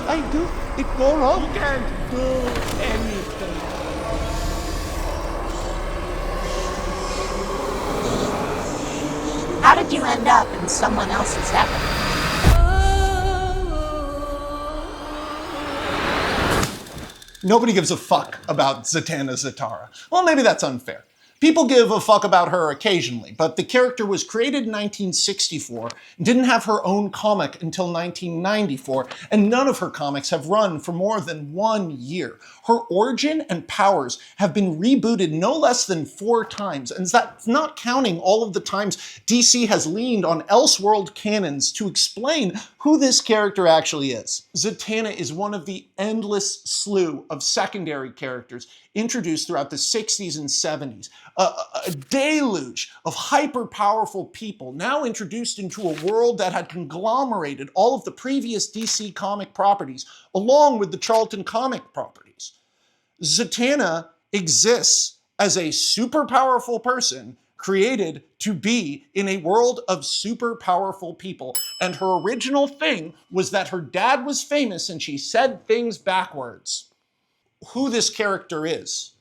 I do? It go wrong? You can't do anything. How did you end up in someone else's heaven? Nobody gives a fuck about Zatanna Zatara. Well, maybe that's unfair. People give a fuck about her occasionally, but the character was created in 1964, didn't have her own comic until 1994, and none of her comics have run for more than 1 year. Her origin and powers have been rebooted no less than 4 times, and that's not counting all of the times DC has leaned on Elseworld canons to explain who this character actually is. Zatanna is one of the endless slew of secondary characters introduced throughout the 60s and 70s. A deluge of hyper-powerful people now introduced into a world that had conglomerated all of the previous DC comic properties, along with the Charlton comic properties. Zatanna exists as a super powerful person created to be in a world of super powerful people. And her original thing was that her dad was famous and she said things backwards. Who this character is,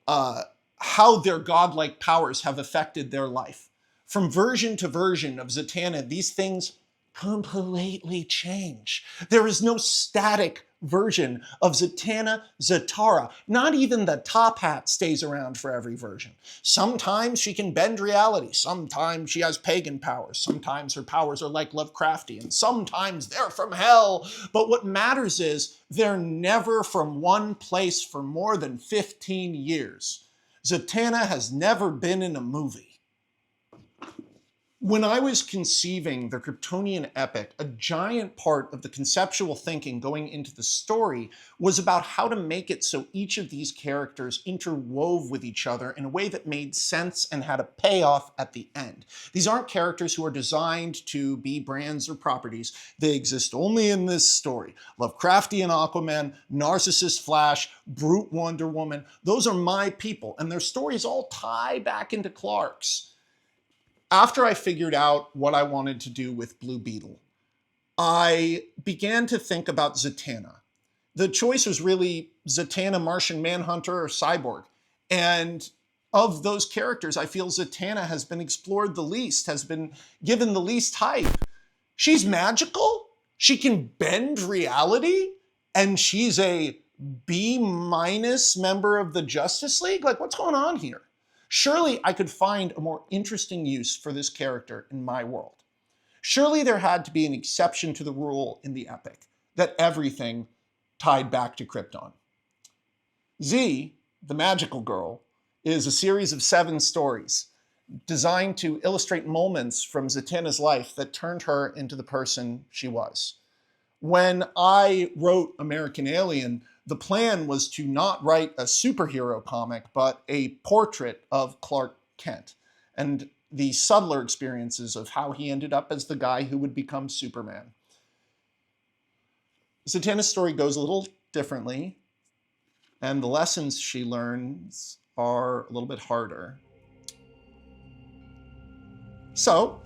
how their godlike powers have affected their life. From version to version of Zatanna, these things completely change. There is no static version of Zatanna Zatara. Not even the top hat stays around for every version. Sometimes she can bend reality. Sometimes she has pagan powers. Sometimes her powers are like Lovecraftian. Sometimes they're from hell. But what matters is they're never from one place for more than 15 years. Zatanna has never been in a movie. When I was conceiving the Kryptonian epic, a giant part of the conceptual thinking going into the story was about how to make it so each of these characters interwove with each other in a way that made sense and had a payoff at the end. These aren't characters who are designed to be brands or properties. They exist only in this story. Lovecraftian Aquaman, Narcissist Flash, Brute Wonder Woman, those are my people, and their stories all tie back into Clark's. After I figured out what I wanted to do with Blue Beetle, I began to think about Zatanna. The choice was really Zatanna, Martian Manhunter, or Cyborg. And of those characters, I feel Zatanna has been explored the least, has been given the least hype. She's magical, she can bend reality, and she's a B- member of the Justice League? Like, what's going on here? Surely I could find a more interesting use for this character in my world. Surely there had to be an exception to the rule in the epic, that everything tied back to Krypton. Z, the Magical Girl, is a series of 7 stories designed to illustrate moments from Zatanna's life that turned her into the person she was. When I wrote American Alien, the plan was to not write a superhero comic, but a portrait of Clark Kent and the subtler experiences of how he ended up as the guy who would become Superman. Zatanna's story goes a little differently, and the lessons she learns are a little bit harder. So,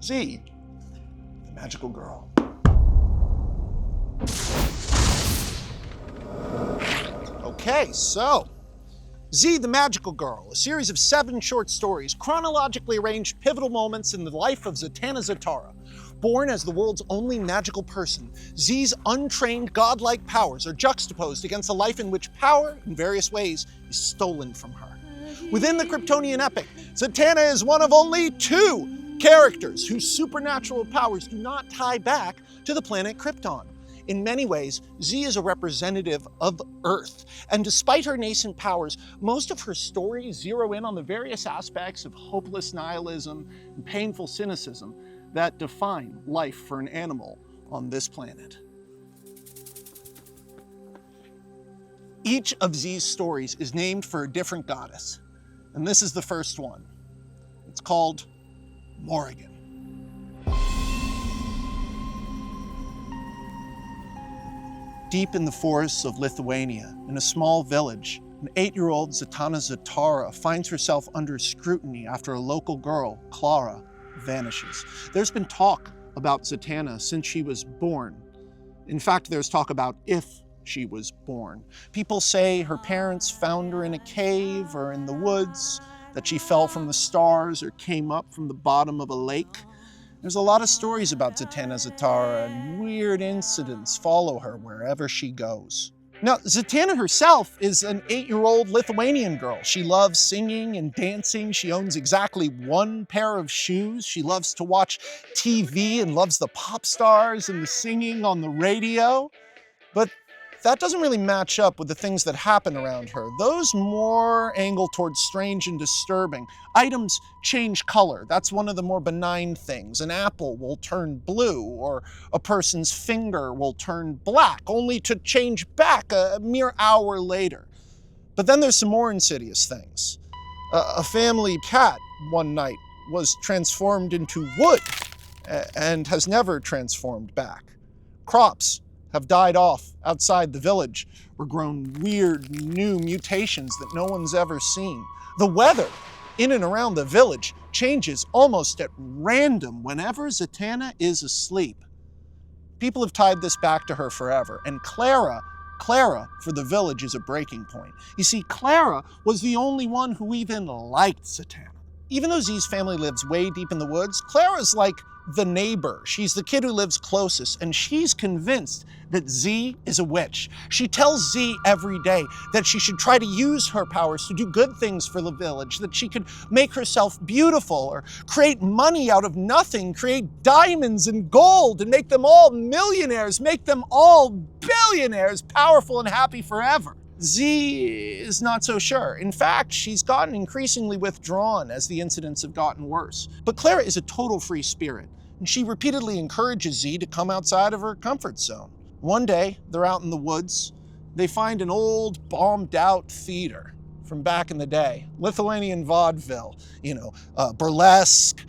Z, the Magical Girl. Okay, so, Z, the Magical Girl, a series of 7 short stories, chronologically arranged pivotal moments in the life of Zatanna Zatara. Born as the world's only magical person, Z's untrained godlike powers are juxtaposed against a life in which power, in various ways, is stolen from her. Within the Kryptonian epic, Zatanna is one of only 2 characters whose supernatural powers do not tie back to the planet Krypton. In many ways, Z is a representative of Earth, and despite her nascent powers, most of her stories zero in on the various aspects of hopeless nihilism and painful cynicism that define life for an animal on this planet. Each of Z's stories is named for a different goddess, and this is the first one. It's called Morrigan. Deep in the forests of Lithuania, in a small village, an 8-year-old Zatanna Zatara finds herself under scrutiny after a local girl, Clara, vanishes. There's been talk about Zatanna since she was born, In fact, there's talk about if she was born. People say her parents found her in a cave or in the woods, that she fell from the stars or came up from the bottom of a lake. There's a lot of stories about Zatanna Zatara, and weird incidents follow her wherever she goes. Now, Zatanna herself is an 8-year-old Lithuanian girl. She loves singing and dancing. She owns exactly one pair of shoes. She loves to watch TV and loves the pop stars and the singing on the radio. But that doesn't really match up with the things that happen around her. Those more angle towards strange and disturbing. Items change color. That's one of the more benign things. An apple will turn blue, or a person's finger will turn black, only to change back a mere hour later. But then there's some more insidious things. A family cat one night was transformed into wood and has never transformed back. Crops have died off outside the village or grown weird new mutations that no one's ever seen. The weather in and around the village changes almost at random whenever Zatanna is asleep. People have tied this back to her forever, and Clara for the village is a breaking point. You see, Clara was the only one who even liked Zatanna. Even though Z's family lives way deep in the woods, Clara's like the neighbor. She's the kid who lives closest, and she's convinced that Z is a witch. She tells Z every day that she should try to use her powers to do good things for the village, that she could make herself beautiful or create money out of nothing, create diamonds and gold and make them all millionaires, make them all billionaires, powerful and happy forever. Z is not so sure. In fact, she's gotten increasingly withdrawn as the incidents have gotten worse. But Clara is a total free spirit, and she repeatedly encourages Z to come outside of her comfort zone. One day, they're out in the woods. They find an old, bombed-out theater from back in the day. Lithuanian vaudeville, burlesque,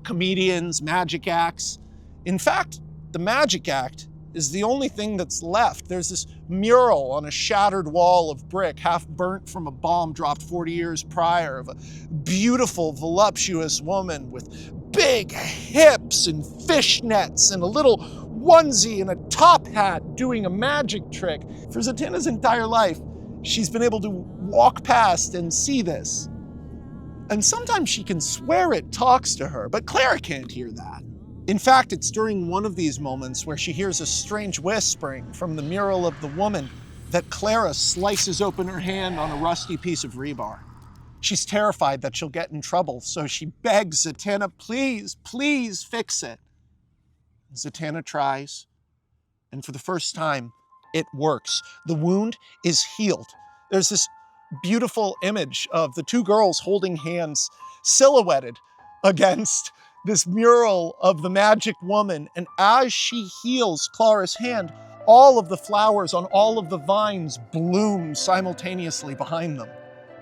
comedians, magic acts. In fact, the magic act is the only thing that's left. There's this mural on a shattered wall of brick, half burnt from a bomb dropped 40 years prior, of a beautiful, voluptuous woman with big hips and fishnets and a little onesie and a top hat doing a magic trick. For Zatanna's entire life, she's been able to walk past and see this. And sometimes she can swear it talks to her, but Clara can't hear that. In fact, it's during one of these moments where she hears a strange whispering from the mural of the woman that Clara slices open her hand on a rusty piece of rebar. She's terrified that she'll get in trouble, so she begs Zatanna, please, please fix it. Zatanna tries, and for the first time, it works. The wound is healed. There's this beautiful image of the two girls holding hands, silhouetted against this mural of the magic woman, and as she heals Clara's hand, all of the flowers on all of the vines bloom simultaneously behind them.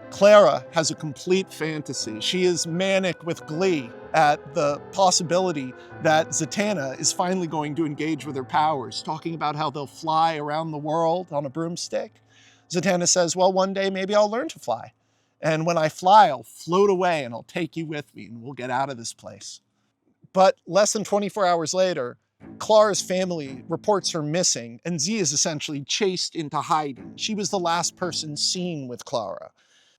Clara has a complete fantasy. She is manic with glee at the possibility that Zatanna is finally going to engage with her powers, talking about how they'll fly around the world on a broomstick. Zatanna says, well, one day maybe I'll learn to fly. And when I fly, I'll float away and I'll take you with me and we'll get out of this place. But less than 24 hours later, Clara's family reports her missing, and Z is essentially chased into hiding. She was the last person seen with Clara.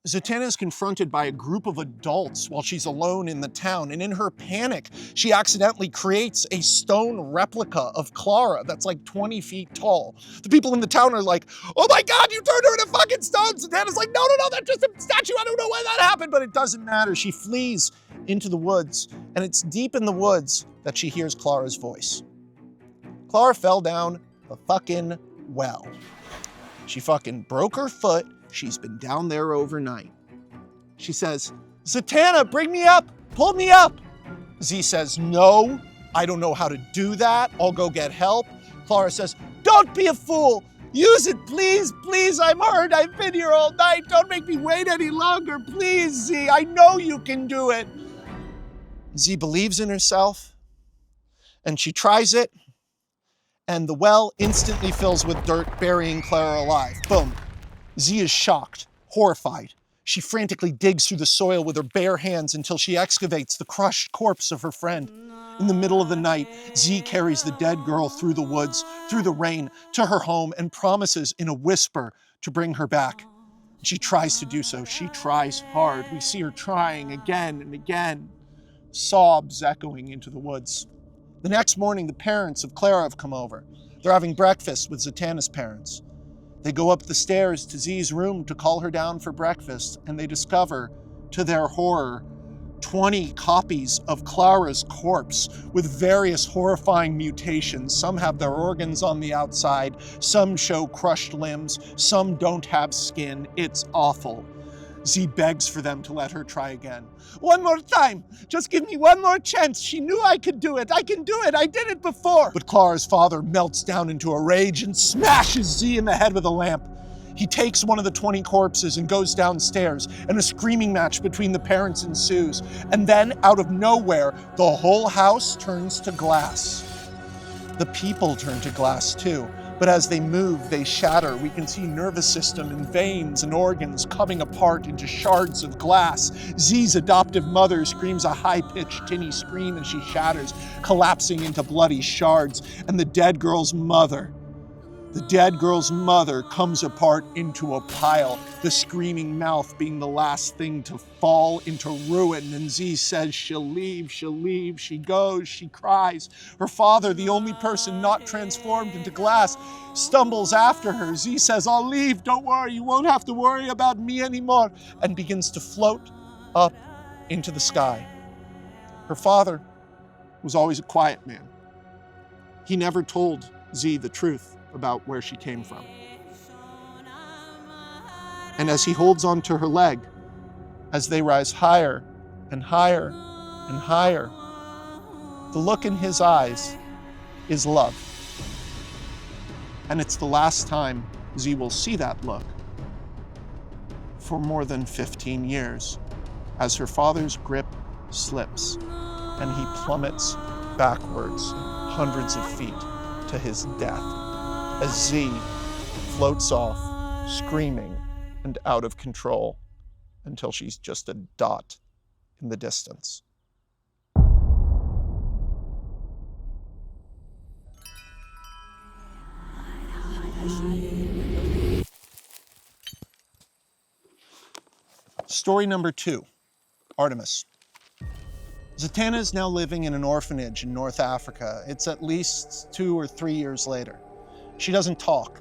Zatanna is confronted by a group of adults while she's alone in the town, and in her panic, she accidentally creates a stone replica of Clara that's like 20 feet tall. The people in the town are like, oh my God, you turned her into fucking stone! Zatanna's like, no, that's just a statue, I don't know when that happened, but it doesn't matter. She flees into the woods, and it's deep in the woods that she hears Clara's voice. Clara fell down a fucking well. She fucking broke her foot. She's been down there overnight. She says, Zatanna, bring me up, pull me up. Z says, no, I don't know how to do that. I'll go get help. Clara says, don't be a fool. Use it, please, please, I'm hurt. I've been here all night. Don't make me wait any longer. Please, Z, I know you can do it. Z believes in herself, and she tries it, and the well instantly fills with dirt, burying Clara alive. Boom. Z is shocked, horrified. She frantically digs through the soil with her bare hands until she excavates the crushed corpse of her friend. In the middle of the night, 𝚖𝚘𝚗 carries the dead girl through the woods, through the rain, to her home and promises in a whisper to bring her back. She tries to do so. She tries hard. We see her trying again and again, sobs echoing into the woods. The next morning, the parents of Clara have come over. They're having breakfast with Zatanna's parents. They go up the stairs to 𝚖𝚘's room to call her down for breakfast, and they discover, to their horror, 20 copies of Clara's corpse with various horrifying mutations. Some have their organs on the outside, some show crushed limbs, some don't have skin. It's awful. 𝚖𝚘 begs for them to let her try again. "One more time, just give me one more chance. She knew I could do it. I can do it. I did it before." But Clara's father melts down into a rage and smashes 𝚖𝚘 in the head with a lamp. He takes one of the 20 corpses and goes downstairs, and a screaming match between the parents ensues. And then, out of nowhere, the whole house turns to glass. The people turn to glass too, but as they move, they shatter. We can see nervous system and veins and organs coming apart into shards of glass. 𝚖𝚘's adoptive mother screams a high-pitched, tinny scream as she shatters, collapsing into bloody shards. And the dead girl's mother comes apart into a pile, the screaming mouth being the last thing to fall into ruin. And 𝚖𝚘 says she'll leave, she goes, she cries. Her father, the only person not transformed into glass, stumbles after her. 𝚖𝚘 says, "I'll leave, don't worry, you won't have to worry about me anymore," and begins to float up into the sky. Her father was always a quiet man. He never told 𝚖𝚘 the truth about where she came from. And as he holds onto her leg, as they rise higher and higher and higher, the look in his eyes is love. And it's the last time 𝚖𝚘 will see that look for more than 15 years, as her father's grip slips and he plummets backwards hundreds of feet to his death, as 𝚖𝚘 floats off, screaming and out of control, until she's just a dot in the distance. Story number 2, Artemis. Zatanna is now living in an orphanage in North Africa. It's at least 2 or 3 years later. She doesn't talk.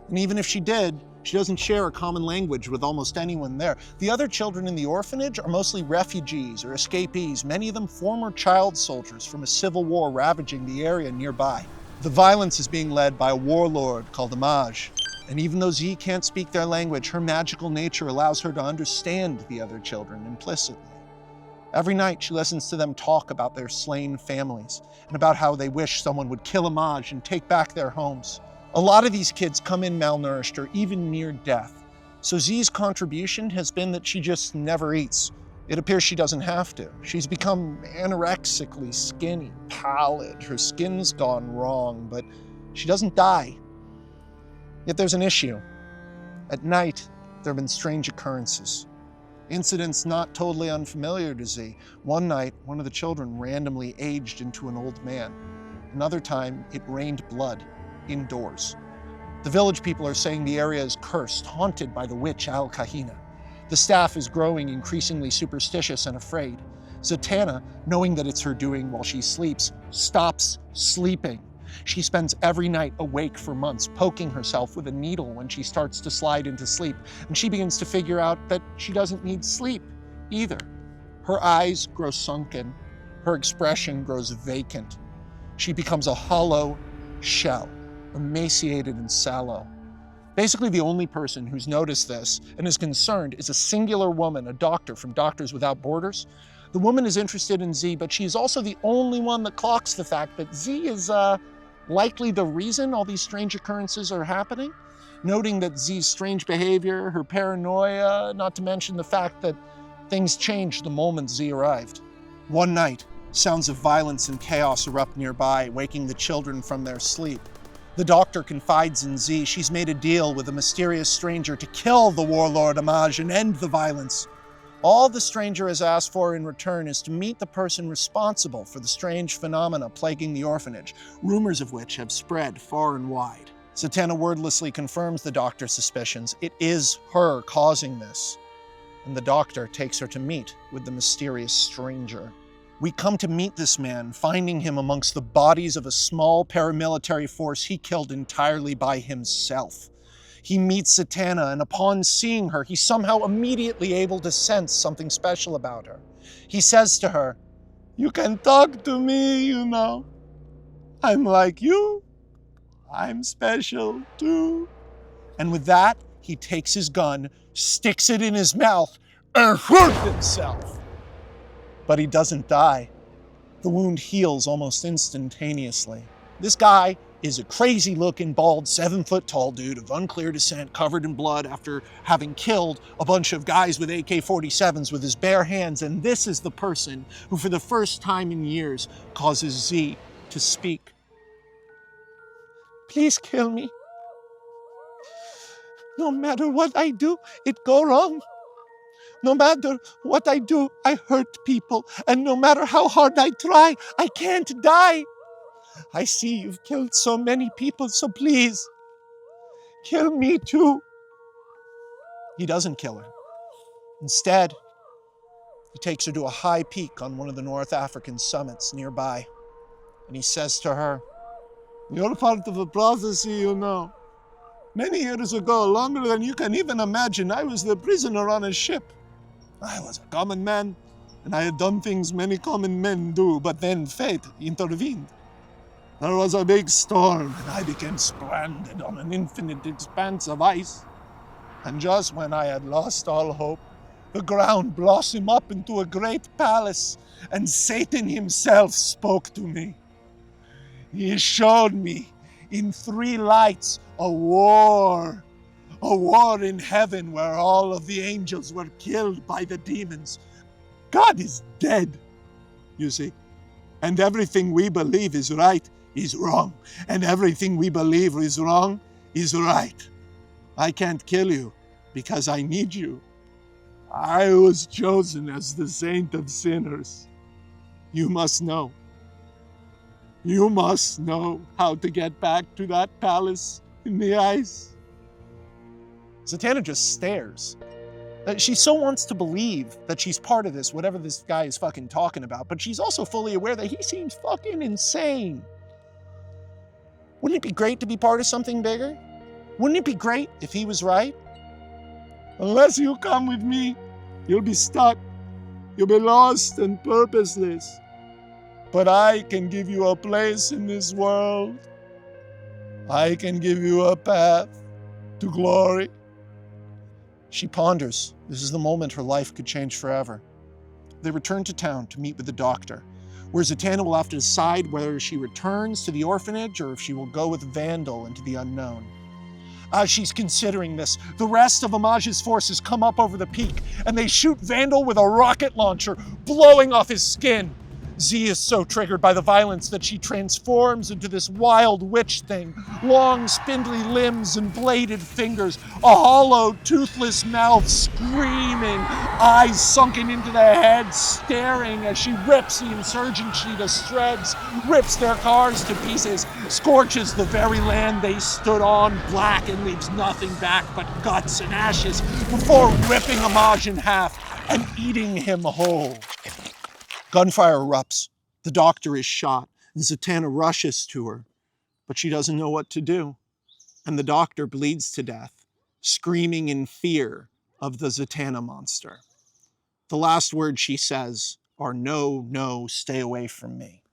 And even if she did, she doesn't share a common language with almost anyone there. The other children in the orphanage are mostly refugees or escapees, many of them former child soldiers from a civil war ravaging the area nearby. The violence is being led by a warlord called 𝚘𝚗𝚗. And even though 𝚖𝚘 can't speak their language, her magical nature allows her to understand the other children implicitly. Every night, she listens to them talk about their slain families and about how they wish someone would kill 𝚘𝚗𝚗 and take back their homes. A lot of these kids come in malnourished or even near death. So 𝚖𝚘's contribution has been that she just never eats. It appears she doesn't have to. She's become anorexically skinny, pallid, her skin's gone wrong, but she doesn't die. Yet there's an issue. At night, there have been strange occurrences. Incidents not totally unfamiliar to 𝚖𝚘. One night, one of the children randomly aged into an old man. Another time, it rained blood indoors. The village people are saying the area is cursed, haunted by the witch 𝚘𝚗𝚗. The staff is growing increasingly superstitious and afraid. Zatanna, knowing that it's her doing while she sleeps, stops sleeping. She spends every night awake for months, poking herself with a needle when she starts to slide into sleep, and she begins to figure out that she doesn't need sleep either. Her eyes grow sunken, her expression grows vacant. She becomes a hollow shell, emaciated and sallow. Basically, the only person who's noticed this and is concerned is a singular woman, a doctor from Doctors Without Borders. The woman is interested in 𝚖𝚘, but she's also the only one that clocks the fact that 𝚖𝚘 is likely the reason all these strange occurrences are happening, noting that 𝚖𝚘's strange behavior, her paranoia, not to mention the fact that things changed the moment 𝚖𝚘 arrived. One night, sounds of violence and chaos erupt nearby, waking the children from their sleep. The doctor confides in 𝚖𝚘 she's made a deal with a mysterious stranger to kill the warlord 𝚘𝚗𝚗 and end the violence. All the stranger has asked for in return is to meet the person responsible for the strange phenomena plaguing the orphanage, rumors of which have spread far and wide. Zatanna wordlessly confirms the doctor's suspicions. It is her causing this. And the doctor takes her to meet with the mysterious stranger. We come to meet this man, finding him amongst the bodies of a small paramilitary force he killed entirely by himself. He meets Zatanna, and upon seeing her, he's somehow immediately able to sense something special about her. He says to her, "You can talk to me, you know. I'm like you. I'm special too." And with that, he takes his gun, sticks it in his mouth, and shoots himself. But he doesn't die. The wound heals almost instantaneously. This guy is a crazy-looking, bald, 7-foot-tall dude of unclear descent, covered in blood after having killed a bunch of guys with AK-47s with his bare hands. And this is the person who, for the first time in years, causes Z to speak. "Please kill me. No matter what I do, it go wrong. No matter what I do, I hurt people. And no matter how hard I try, I can't die. I see you've killed so many people, so please, kill me too." He doesn't kill her. Instead, he takes her to a high peak on one of the North African summits nearby. And he says to her, "You're part of a prophecy, you know. Many years ago, longer than you can even imagine, I was the prisoner on a ship. I was a common man, and I had done things many common men do, but then fate intervened. There was a big storm, and I became stranded on an infinite expanse of ice. And just when I had lost all hope, the ground blossomed up into a great palace, and Satan himself spoke to me. He showed me in 3 lights a war in heaven where all of the angels were killed by the demons. God is dead, you see. And everything we believe is right is wrong. And everything we believe is wrong is right. I can't kill you because I need you. I was chosen as the saint of sinners. You must know. You must know how to get back to that palace in the ice." Zatanna just stares. She so wants to believe that she's part of this, whatever this guy is fucking talking about, but she's also fully aware that he seems fucking insane. Wouldn't it be great to be part of something bigger? Wouldn't it be great if he was right? "Unless you come with me, you'll be stuck. You'll be lost and purposeless. But I can give you a place in this world. I can give you a path to glory." She ponders. This is the moment her life could change forever. They return to town to meet with the doctor, where Zatanna will have to decide whether she returns to the orphanage or if she will go with Vandal into the unknown. As she's considering this, the rest of 𝚘𝚘𝚗's forces come up over the peak, and they shoot Vandal with a rocket launcher, blowing off his skin. Z is so triggered by the violence that she transforms into this wild witch thing, long spindly limbs and bladed fingers, a hollow, toothless mouth screaming, eyes sunken into the head, staring as she rips the insurgency to shreds, rips their cars to pieces, scorches the very land they stood on black and leaves nothing back but guts and ashes before ripping 𝚘𝚘𝚗 in half and eating him whole. Gunfire erupts. The doctor is shot, and Zatanna rushes to her, but she doesn't know what to do. And the doctor bleeds to death, screaming in fear of the Zatanna monster. The last words she says are, "No, no, stay away from me."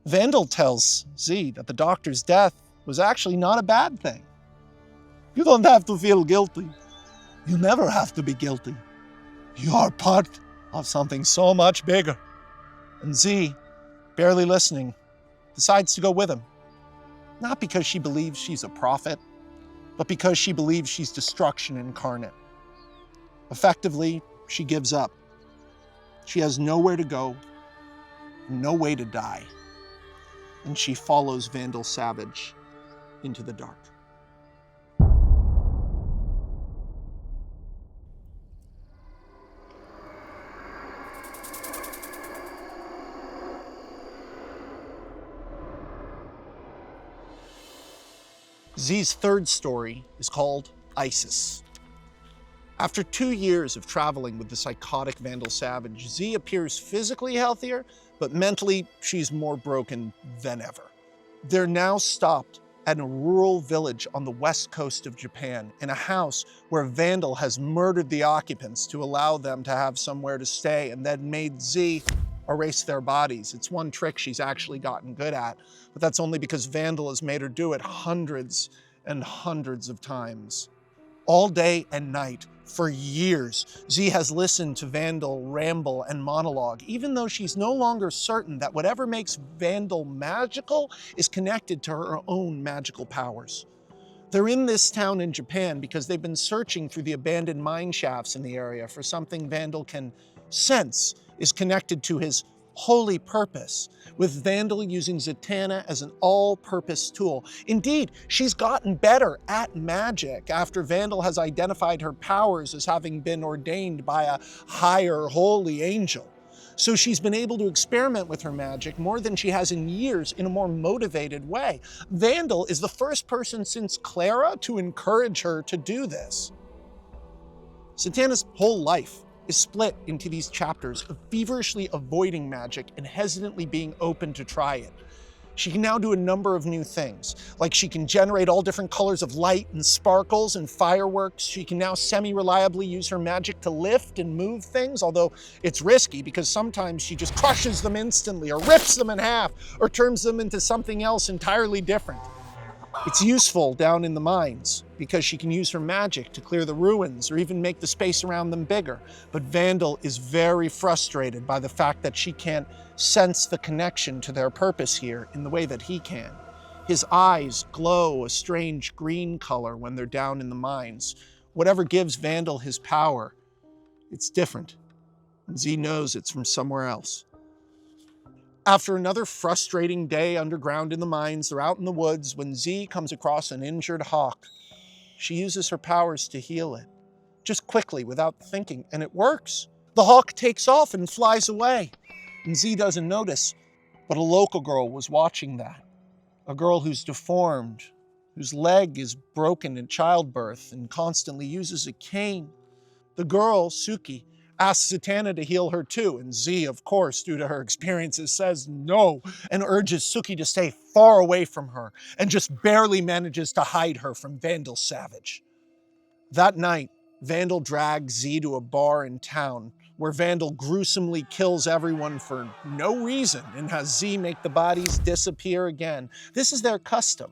Vandal tells Z that the doctor's death was actually not a bad thing. "You don't have to feel guilty. You never have to be guilty. You're part of something so much bigger." And Z, barely listening, decides to go with him. Not because she believes she's a prophet, but because she believes she's destruction incarnate. Effectively, she gives up. She has nowhere to go, no way to die, and she follows Vandal Savage into the dark. Z's third story is called Isis. After 2 years of traveling with the psychotic Vandal Savage, Z appears physically healthier, but mentally she's more broken than ever. They're now stopped at a rural village on the west coast of Japan, in a house where Vandal has murdered the occupants to allow them to have somewhere to stay, and then made Z erase their bodies. It's one trick she's actually gotten good at, but that's only because Vandal has made her do it hundreds and hundreds of times. All day and night, for years, Z has listened to Vandal ramble and monologue, even though she's no longer certain that whatever makes Vandal magical is connected to her own magical powers. They're in this town in Japan because they've been searching through the abandoned mine shafts in the area for something Vandal can sense is connected to his holy purpose, with Vandal using Zatanna as an all-purpose tool. Indeed, she's gotten better at magic after Vandal has identified her powers as having been ordained by a higher holy angel. So she's been able to experiment with her magic more than she has in years in a more motivated way. Vandal is the first person since Clara to encourage her to do this. Zatanna's whole life is split into these chapters of feverishly avoiding magic and hesitantly being open to try it. She can now do a number of new things, like she can generate all different colors of light and sparkles and fireworks. She can now semi-reliably use her magic to lift and move things, although it's risky because sometimes she just crushes them instantly or rips them in half or turns them into something else entirely different. It's useful down in the mines because she can use her magic to clear the ruins or even make the space around them bigger. But Vandal is very frustrated by the fact that she can't sense the connection to their purpose here in the way that he can. His eyes glow a strange green color when they're down in the mines. Whatever gives Vandal his power, it's different. And Z knows it's from somewhere else. After another frustrating day underground in the mines, they're out in the woods when Z comes across an injured hawk. She uses her powers to heal it, just quickly without thinking, and it works. The hawk takes off and flies away, and Z doesn't notice, but a local girl was watching that. A girl who's deformed, whose leg is broken in childbirth and constantly uses a cane. The girl, Suki, asks Zatanna to heal her too, and Z, of course, due to her experiences, says no and urges Suki to stay far away from her and just barely manages to hide her from Vandal Savage. That night, Vandal drags Z to a bar in town where Vandal gruesomely kills everyone for no reason and has Z make the bodies disappear again. This is their custom.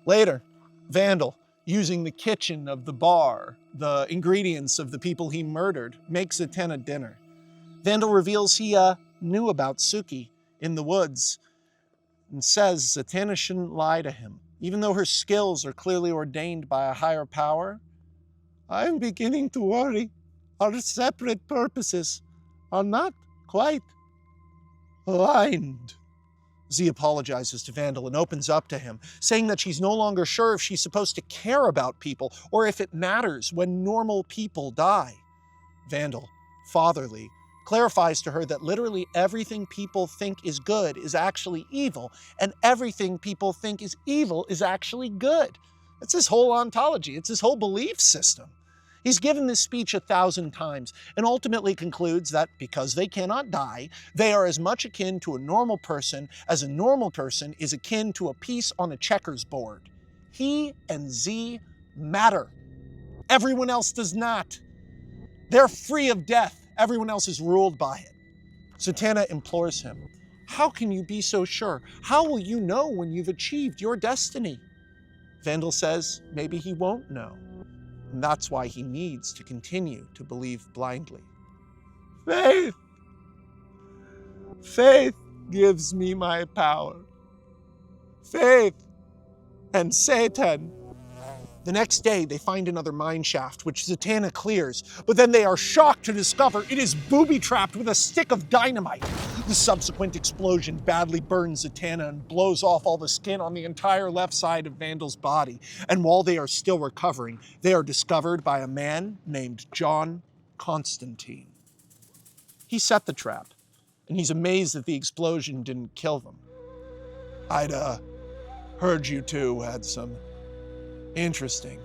Later, Vandal, using the kitchen of the bar, the ingredients of the people he murdered, makes Zatanna dinner. Vandal reveals he knew about Suki in the woods and says Zatanna shouldn't lie to him. Even though her skills are clearly ordained by a higher power, I'm beginning to worry our separate purposes are not quite aligned. Z apologizes to Vandal and opens up to him, saying that she's no longer sure if she's supposed to care about people or if it matters when normal people die. Vandal, fatherly, clarifies to her that literally everything people think is good is actually evil, and everything people think is evil is actually good. That's his whole ontology. It's his whole belief system. He's given this speech 1,000 times and ultimately concludes that because they cannot die, they are as much akin to a normal person as a normal person is akin to a piece on a checkers board. He and Z matter. Everyone else does not. They're free of death. Everyone else is ruled by it. Zatanna implores him, "How can you be so sure? How will you know when you've achieved your destiny?" Vandal says maybe he won't know. And that's why he needs to continue to believe blindly. Faith! Faith gives me my power. Faith and Satan. The next day, they find another mine shaft, which Zatanna clears, but then they are shocked to discover it is booby-trapped with a stick of dynamite. The subsequent explosion badly burns Zatanna and blows off all the skin on the entire left side of Vandal's body. And while they are still recovering, they are discovered by a man named John Constantine. He set the trap, and he's amazed that the explosion didn't kill them. I'd heard you two had some Interesting.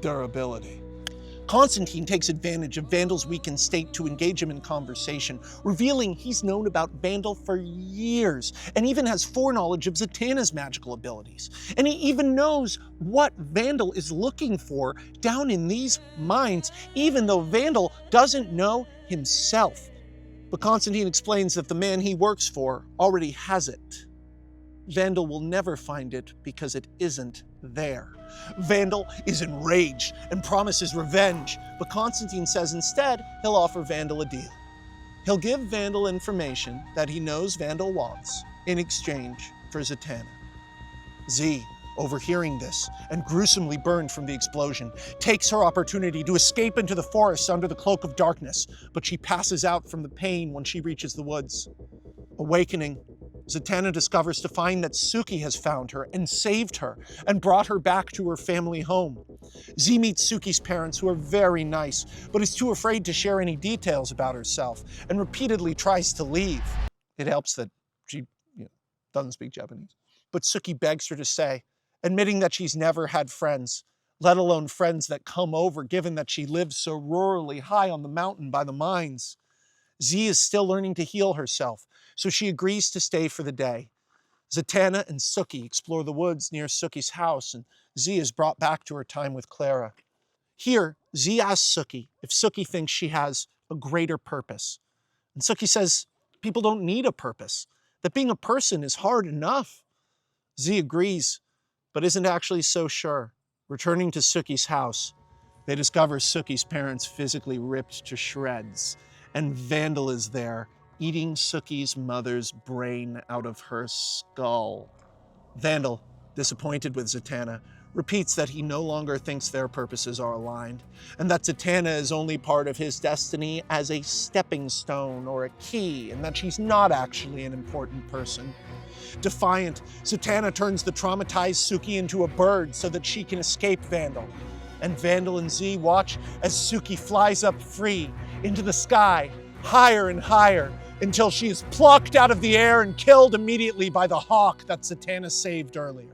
Durability. Constantine takes advantage of Vandal's weakened state to engage him in conversation, revealing he's known about Vandal for years, and even has foreknowledge of Zatanna's magical abilities. And he even knows what Vandal is looking for down in these mines, even though Vandal doesn't know himself. But Constantine explains that the man he works for already has it. Vandal will never find it because it isn't there. Vandal is enraged and promises revenge, but Constantine says instead he'll offer Vandal a deal. He'll give Vandal information that he knows Vandal wants in exchange for Zatanna. Z, overhearing this and gruesomely burned from the explosion, takes her opportunity to escape into the forest under the cloak of darkness, but she passes out from the pain when she reaches the woods. Awakening, Zatanna discovers to find that Suki has found her and saved her and brought her back to her family home. Z meets Suki's parents, who are very nice, but is too afraid to share any details about herself and repeatedly tries to leave. It helps that she doesn't speak Japanese. But Suki begs her to stay, admitting that she's never had friends, let alone friends that come over, given that she lives so rurally high on the mountain by the mines. Z is still learning to heal herself, so she agrees to stay for the day. Zatanna and Suki explore the woods near Suki's house, and Z is brought back to her time with Clara. Here, Z asks Suki if Suki thinks she has a greater purpose. And Suki says people don't need a purpose, that being a person is hard enough. Z agrees, but isn't actually so sure. Returning to Suki's house, they discover Suki's parents physically ripped to shreds, and Vandal is there, eating Suki's mother's brain out of her skull. Vandal, disappointed with Zatanna, repeats that he no longer thinks their purposes are aligned, and that Zatanna is only part of his destiny as a stepping stone or a key, and that she's not actually an important person. Defiant, Zatanna turns the traumatized Suki into a bird so that she can escape Vandal. And Vandal and Z watch as Suki flies up free into the sky, higher and higher, until she is plucked out of the air and killed immediately by the hawk that Zatanna saved earlier.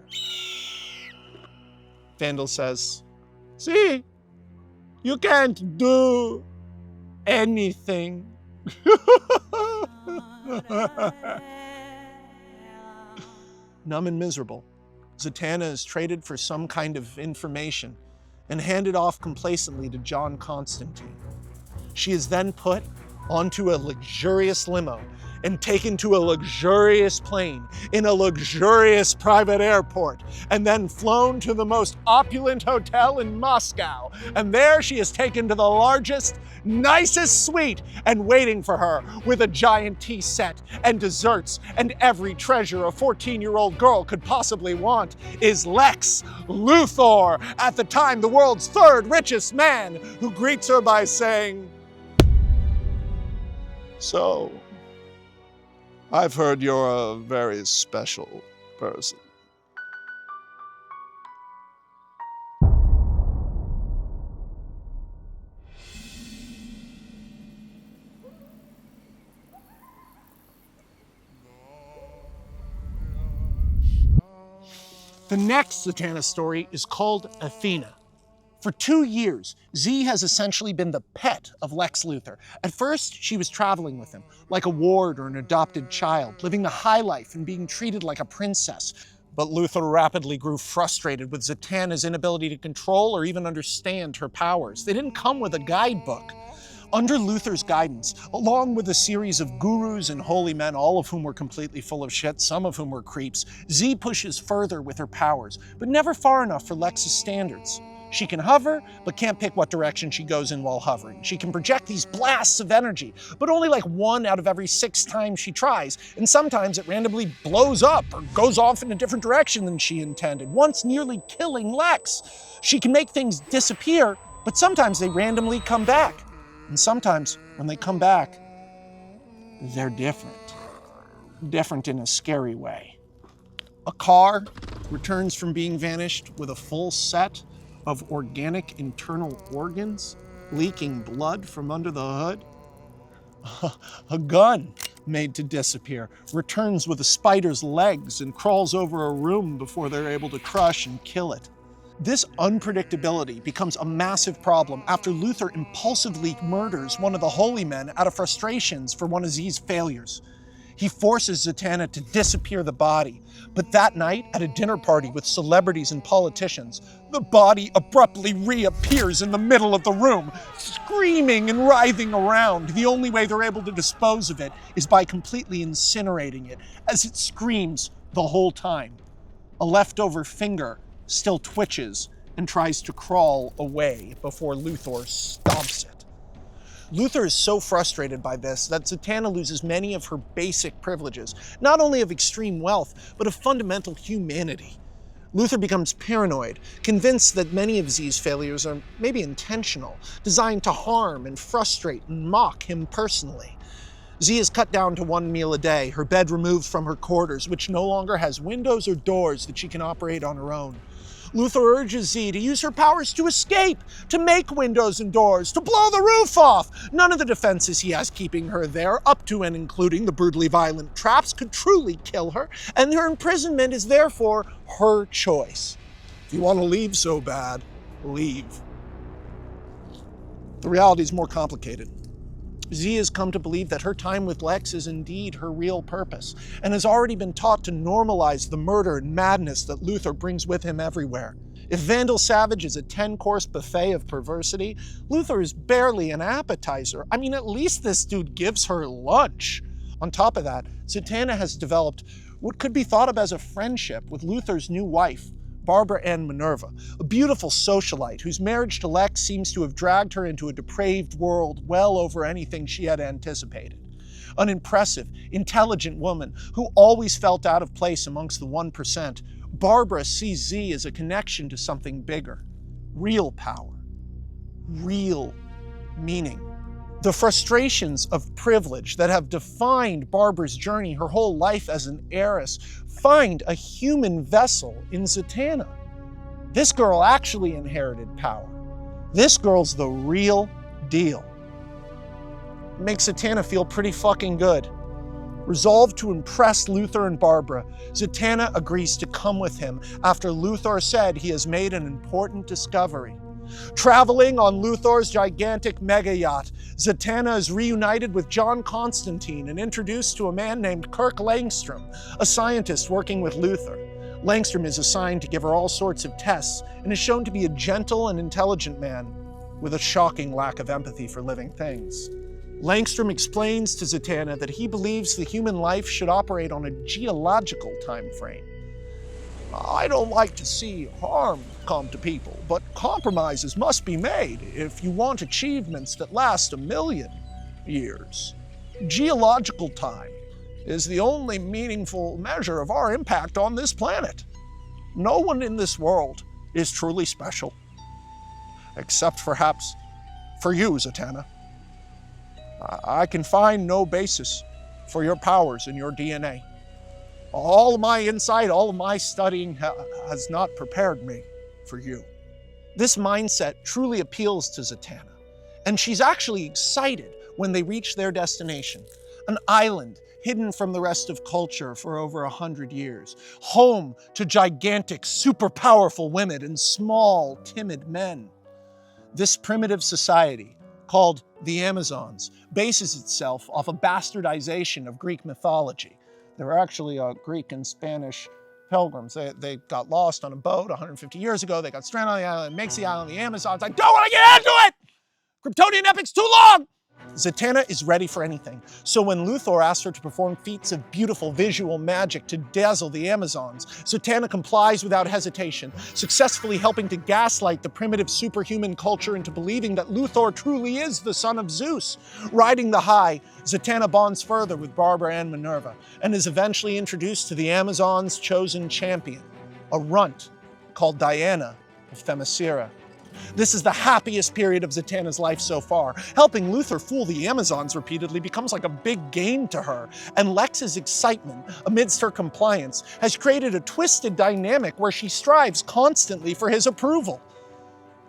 Vandal says, "See, you can't do anything." Numb and miserable, Zatanna is traded for some kind of information and handed off complacently to John Constantine. She is then put onto a luxurious limo and taken to a luxurious plane in a luxurious private airport, and then flown to the most opulent hotel in Moscow. And there she is taken to the largest, nicest suite, and waiting for her with a giant tea set and desserts and every treasure a 14-year-old girl could possibly want is Lex Luthor, at the time the world's third richest man, who greets her by saying, "So, I've heard you're a very special person." The next Zatanna story is called Athena. For 2 years, Z has essentially been the pet of Lex Luthor. At first, she was traveling with him, like a ward or an adopted child, living the high life and being treated like a princess. But Luthor rapidly grew frustrated with Zatanna's inability to control or even understand her powers. They didn't come with a guidebook. Under Luthor's guidance, along with a series of gurus and holy men, all of whom were completely full of shit, some of whom were creeps, Z pushes further with her powers, but never far enough for Lex's standards. She can hover, but can't pick what direction she goes in while hovering. She can project these blasts of energy, but only like 1 out of every 6 times she tries, and sometimes it randomly blows up or goes off in a different direction than she intended, once nearly killing Lex. She can make things disappear, but sometimes they randomly come back. And sometimes, when they come back, they're different. Different in a scary way. A car returns from being vanished with a full set of organic internal organs, leaking blood from under the hood. A gun made to disappear returns with a spider's legs and crawls over a room before they're able to crush and kill it. This unpredictability becomes a massive problem after Luthor impulsively murders one of the holy men out of frustrations for one of Z's failures. He forces Zatanna to disappear the body, but that night, at a dinner party with celebrities and politicians, the body abruptly reappears in the middle of the room, screaming and writhing around. The only way they're able to dispose of it is by completely incinerating it, as it screams the whole time. A leftover finger still twitches and tries to crawl away before Luthor stomps it. Luthor is so frustrated by this that Zatanna loses many of her basic privileges, not only of extreme wealth, but of fundamental humanity. Luthor becomes paranoid, convinced that many of Z's failures are maybe intentional, designed to harm and frustrate and mock him personally. Z is cut down to one meal a day, her bed removed from her quarters, which no longer has windows or doors that she can operate on her own. Luthor urges Z to use her powers to escape, to make windows and doors, to blow the roof off. None of the defenses he has keeping her there, up to and including the brutally violent traps, could truly kill her, and her imprisonment is therefore her choice. If you want to leave so bad, leave. The reality is more complicated. Z has come to believe that her time with Lex is indeed her real purpose, and has already been taught to normalize the murder and madness that Luthor brings with him everywhere. If Vandal Savage is a 10-course buffet of perversity, Luthor is barely an appetizer. I mean, at least this dude gives her lunch. On top of that, Zatanna has developed what could be thought of as a friendship with Luthor's new wife, Barbara Ann Minerva, a beautiful socialite whose marriage to Lex seems to have dragged her into a depraved world well over anything she had anticipated. An impressive, intelligent woman who always felt out of place amongst the 1%, Barbara sees Z as a connection to something bigger. Real power. Real meaning. The frustrations of privilege that have defined Barbara's journey her whole life as an heiress find a human vessel in Zatanna. This girl actually inherited power. This girl's the real deal. It makes Zatanna feel pretty fucking good. Resolved to impress Luthor and Barbara, Zatanna agrees to come with him after Luthor said he has made an important discovery. Traveling on Luthor's gigantic mega yacht, Zatanna is reunited with John Constantine and introduced to a man named Kirk Langstrom, a scientist working with Luthor. Langstrom is assigned to give her all sorts of tests and is shown to be a gentle and intelligent man with a shocking lack of empathy for living things. Langstrom explains to Zatanna that he believes the human life should operate on a geological time frame. I don't like to see harm come to people, but compromises must be made if you want achievements that last 1,000,000 years. Geological time is the only meaningful measure of our impact on this planet. No one in this world is truly special, except perhaps for you, Zatanna. I can find no basis for your powers in your DNA. All of my insight, all of my studying has not prepared me for you. This mindset truly appeals to Zatanna, and she's actually excited when they reach their destination, an island hidden from the rest of culture for over 100 years, home to gigantic, super powerful women and small, timid men. This primitive society, called the Amazons, bases itself off a bastardization of Greek mythology. They were actually Greek and Spanish pilgrims. They got lost on a boat 150 years ago. They got stranded on the island. It makes the island the Amazons. I don't want to get into it! Kryptonian epic's too long! Zatanna is ready for anything. So when Luthor asks her to perform feats of beautiful visual magic to dazzle the Amazons, Zatanna complies without hesitation, successfully helping to gaslight the primitive superhuman culture into believing that Luthor truly is the son of Zeus. Riding the high, Zatanna bonds further with Barbara and Minerva, and is eventually introduced to the Amazons' chosen champion, a runt called Diana of Themyscira. This is the happiest period of Zatanna's life so far. Helping Luthor fool the Amazons repeatedly becomes like a big game to her, and Lex's excitement amidst her compliance has created a twisted dynamic where she strives constantly for his approval.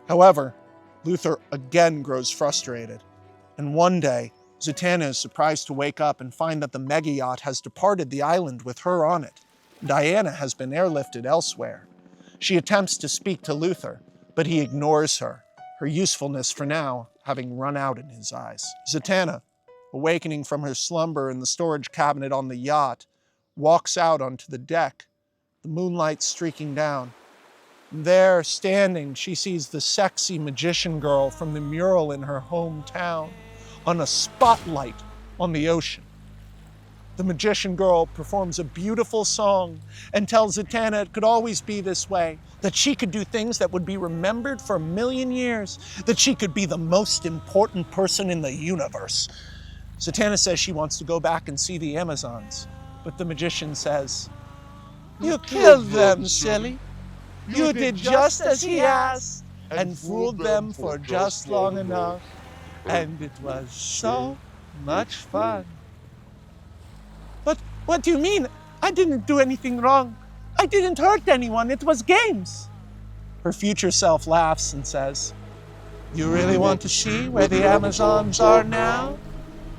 However, Luthor again grows frustrated, and one day, Zatanna is surprised to wake up and find that the mega yacht has departed the island with her on it. Diana has been airlifted elsewhere. She attempts to speak to Luthor, but he ignores her, her usefulness for now having run out in his eyes. Zatanna, awakening from her slumber in the storage cabinet on the yacht, walks out onto the deck, the moonlight streaking down. There, standing, she sees the sexy magician girl from the mural in her hometown on a spotlight on the ocean. The magician girl performs a beautiful song and tells Zatanna it could always be this way, that she could do things that would be remembered for 1,000,000 years, that she could be the most important person in the universe. Zatanna says she wants to go back and see the Amazons, but the magician says, "You killed them, silly. You did just as he asked and fooled them for just long enough, and it was so much fun." "But what do you mean? I didn't do anything wrong. I didn't hurt anyone. It was games." Her future self laughs and says, "You really want to see where the Amazons are now?"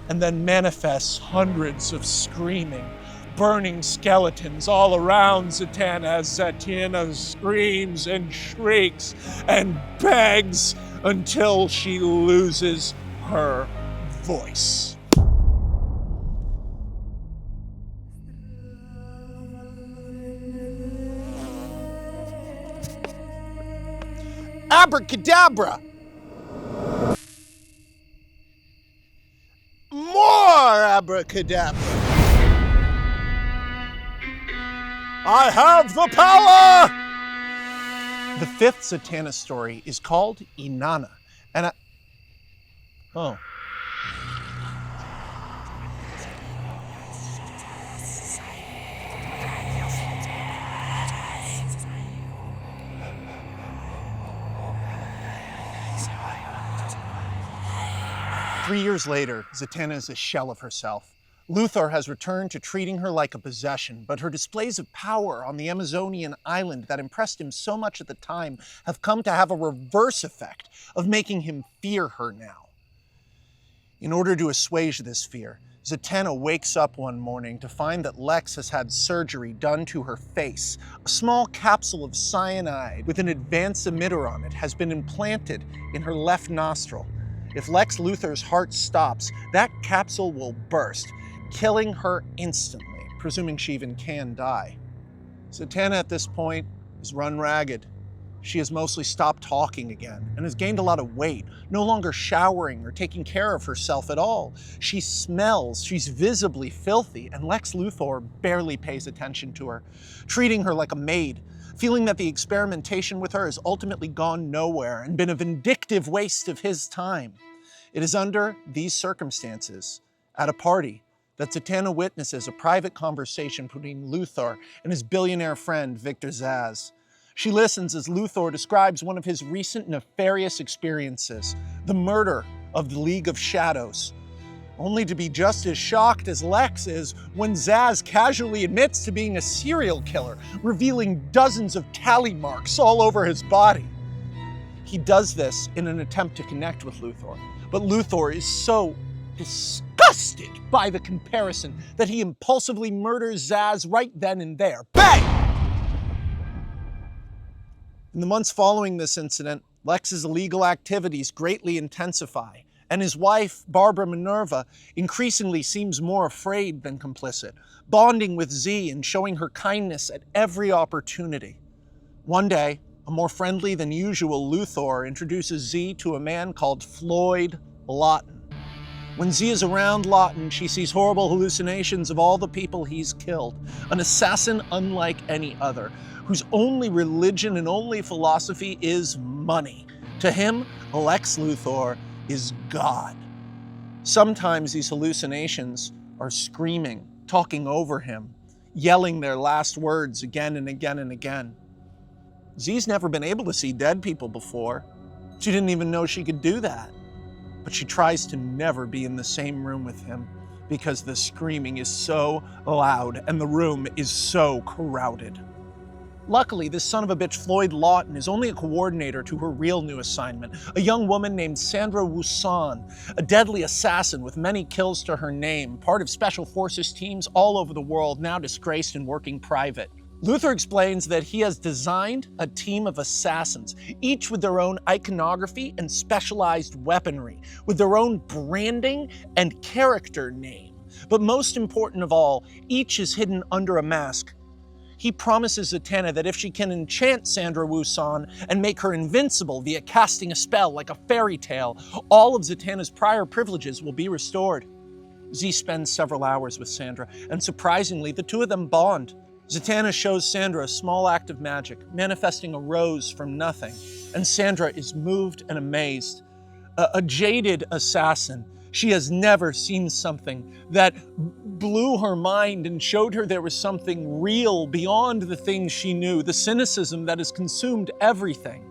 And then manifests hundreds of screaming, burning skeletons all around Zatanna as Zatanna screams and shrieks and begs until she loses her voice. Abracadabra! More abracadabra! I have the power! The fifth Zatanna story is called Inanna, and oh. 3 years later, Zatanna is a shell of herself. Luthor has returned to treating her like a possession, but her displays of power on the Amazonian island that impressed him so much at the time have come to have a reverse effect of making him fear her now. In order to assuage this fear, Zatanna wakes up one morning to find that Lex has had surgery done to her face. A small capsule of cyanide with an advanced emitter on it has been implanted in her left nostril. If Lex Luthor's heart stops, that capsule will burst, killing her instantly, presuming she even can die. Zatanna at this point is run ragged. She has mostly stopped talking again and has gained a lot of weight, no longer showering or taking care of herself at all. She smells, she's visibly filthy, and Lex Luthor barely pays attention to her, treating her like a maid, feeling that the experimentation with her has ultimately gone nowhere and been a vindictive waste of his time. It is under these circumstances, at a party, that Zatanna witnesses a private conversation between Luthor and his billionaire friend, Victor Zsasz. She listens as Luthor describes one of his recent nefarious experiences, the murder of the League of Shadows, only to be just as shocked as Lex is when Zsasz casually admits to being a serial killer, revealing dozens of tally marks all over his body. He does this in an attempt to connect with Luthor, but Luthor is so disgusted by the comparison that he impulsively murders Zsasz right then and there. Bang! In the months following this incident, Lex's illegal activities greatly intensify, and his wife, Barbara Minerva, increasingly seems more afraid than complicit, bonding with Z and showing her kindness at every opportunity. One day, a more friendly than usual Luthor introduces Z to a man called Floyd Lawton. When Z is around Lawton, she sees horrible hallucinations of all the people he's killed, an assassin unlike any other, whose only religion and only philosophy is money. To him, Lex Luthor is God. Sometimes these hallucinations are screaming, talking over him, yelling their last words again and again and again. Z's never been able to see dead people before. She didn't even know she could do that. But she tries to never be in the same room with him because the screaming is so loud and the room is so crowded. Luckily, this son of a bitch Floyd Lawton is only a coordinator to her real new assignment, a young woman named Sandra Wusan, a deadly assassin with many kills to her name, part of special forces teams all over the world, now disgraced and working private. Luthor explains that he has designed a team of assassins, each with their own iconography and specialized weaponry, with their own branding and character name. But most important of all, each is hidden under a mask. He promises Zatanna that if she can enchant Sandra Wusan and make her invincible via casting a spell like a fairy tale, all of Zatanna's prior privileges will be restored. Z spends several hours with Sandra, and surprisingly, the two of them bond. Zatanna shows Sandra a small act of magic, manifesting a rose from nothing, and Sandra is moved and amazed. A jaded assassin, she has never seen something that blew her mind and showed her there was something real beyond the things she knew, the cynicism that has consumed everything.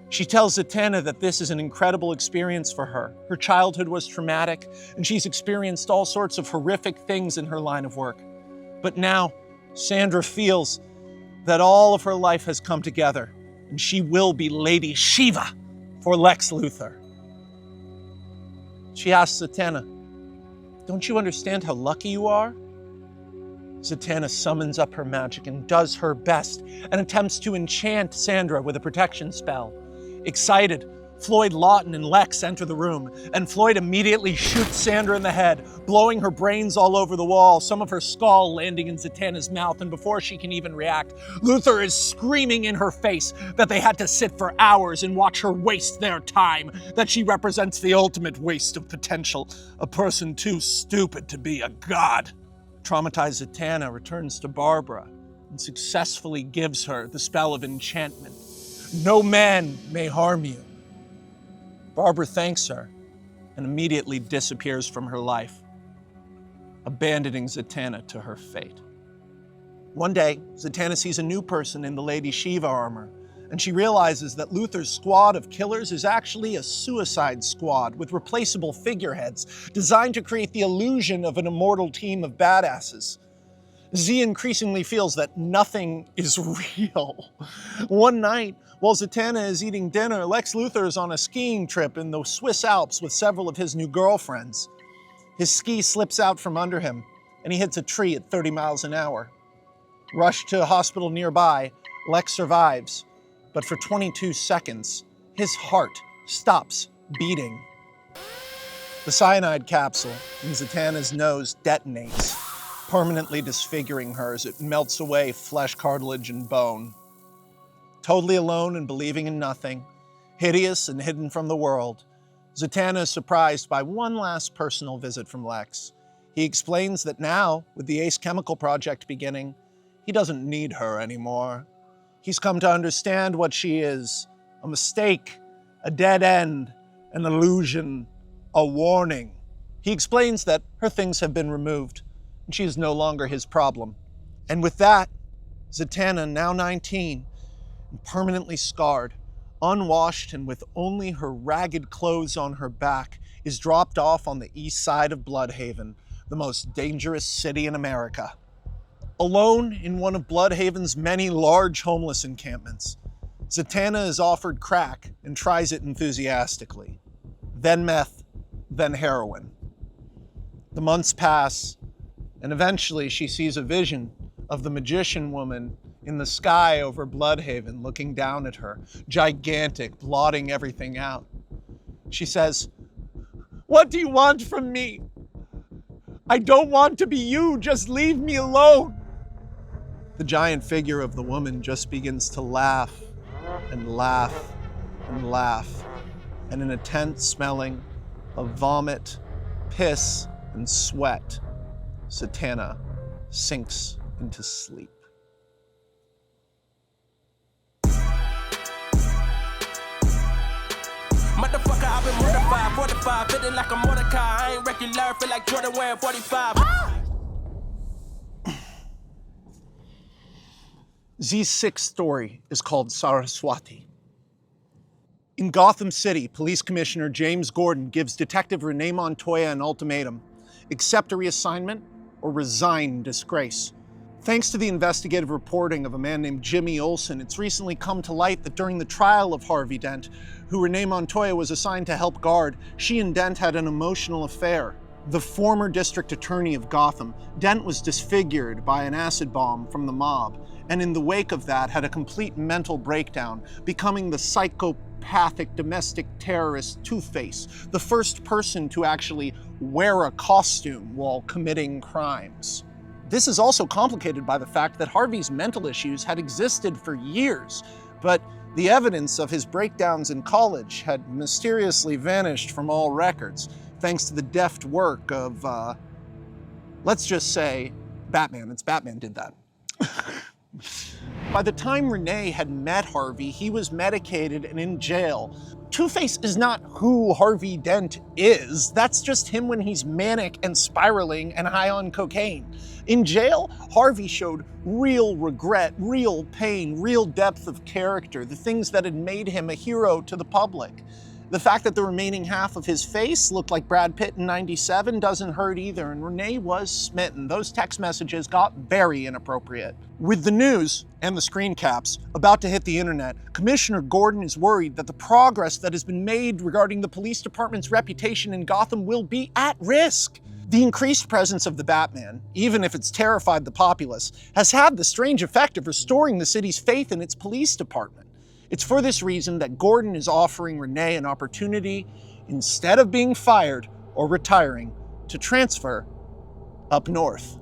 She tells Zatanna that this is an incredible experience for her. Her childhood was traumatic, and she's experienced all sorts of horrific things in her line of work. But now, Sandra feels that all of her life has come together, and she will be Lady Shiva for Lex Luthor. She asks Zatanna, "Don't you understand how lucky you are?" Zatanna summons up her magic and does her best and attempts to enchant Sandra with a protection spell. Excited, Floyd Lawton and Lex enter the room, and Floyd immediately shoots Sandra in the head, blowing her brains all over the wall, some of her skull landing in Zatanna's mouth, and before she can even react, Luthor is screaming in her face that they had to sit for hours and watch her waste their time, that she represents the ultimate waste of potential, a person too stupid to be a god. Traumatized Zatanna returns to Barbara and successfully gives her the spell of enchantment. No man may harm you. Barbara thanks her and immediately disappears from her life, abandoning Zatanna to her fate. One day, Zatanna sees a new person in the Lady Shiva armor, and she realizes that Luthor's squad of killers is actually a suicide squad with replaceable figureheads designed to create the illusion of an immortal team of badasses. Z increasingly feels that nothing is real. One night, while Zatanna is eating dinner, Lex Luthor is on a skiing trip in the Swiss Alps with several of his new girlfriends. His ski slips out from under him, and he hits a tree at 30 miles an hour. Rushed to a hospital nearby, Lex survives, but for 22 seconds, his heart stops beating. The cyanide capsule in Zatanna's nose detonates, permanently disfiguring her as it melts away flesh, cartilage, and bone. Totally alone and believing in nothing, hideous and hidden from the world, Zatanna is surprised by one last personal visit from Lex. He explains that now, with the Ace Chemical Project beginning, he doesn't need her anymore. He's come to understand what she is: a mistake, a dead end, an illusion, a warning. He explains that her things have been removed, and she is no longer his problem. And with that, Zatanna, now 19, and permanently scarred, unwashed and with only her ragged clothes on her back, is dropped off on the east side of Bloodhaven, the most dangerous city in America. Alone in one of Bloodhaven's many large homeless encampments, Zatanna is offered crack and tries it enthusiastically. Then meth, then heroin. The months pass, and eventually she sees a vision of the magician woman in the sky over Bloodhaven looking down at her, gigantic, blotting everything out. She says, "What do you want from me? I don't want to be you, just leave me alone." The giant figure of the woman just begins to laugh and laugh and laugh, and in a tent smelling of vomit, piss, and sweat, Zatanna sinks into sleep. Motherfucker, I've been mortified, 45, feeling like a Mordecai. I ain't regular, feel like Jordan wearing 45. Z's sixth story is called Saraswati. In Gotham City, Police Commissioner James Gordon gives Detective Renee Montoya an ultimatum: accept a reassignment or resign in disgrace. Thanks to the investigative reporting of a man named Jimmy Olsen, it's recently come to light that during the trial of Harvey Dent, who Renee Montoya was assigned to help guard, she and Dent had an emotional affair. the former district attorney of Gotham, Dent was disfigured by an acid bomb from the mob, and in the wake of that had a complete mental breakdown, becoming the psychopathic domestic terrorist Two-Face, the first person to actually wear a costume while committing crimes. This is also complicated by the fact that Harvey's mental issues had existed for years, but the evidence of his breakdowns in college had mysteriously vanished from all records, thanks to the deft work of, let's just say, Batman. It's Batman did that. By the time Renee had met Harvey, he was medicated and in jail. Two-Face is not who Harvey Dent is. That's just him when he's manic and spiraling and high on cocaine. In jail, Harvey showed real regret, real pain, real depth of character, the things that had made him a hero to the public. The fact that the remaining half of his face looked like Brad Pitt in '97 doesn't hurt either, and Renee was smitten. Those text messages got very inappropriate. With the news, and the screen caps, about to hit the internet, Commissioner Gordon is worried that the progress that has been made regarding the police department's reputation in Gotham will be at risk. The increased presence of the Batman, even if it's terrified the populace, has had the strange effect of restoring the city's faith in its police department. It's for this reason that Gordon is offering Renee an opportunity, instead of being fired or retiring, to transfer up north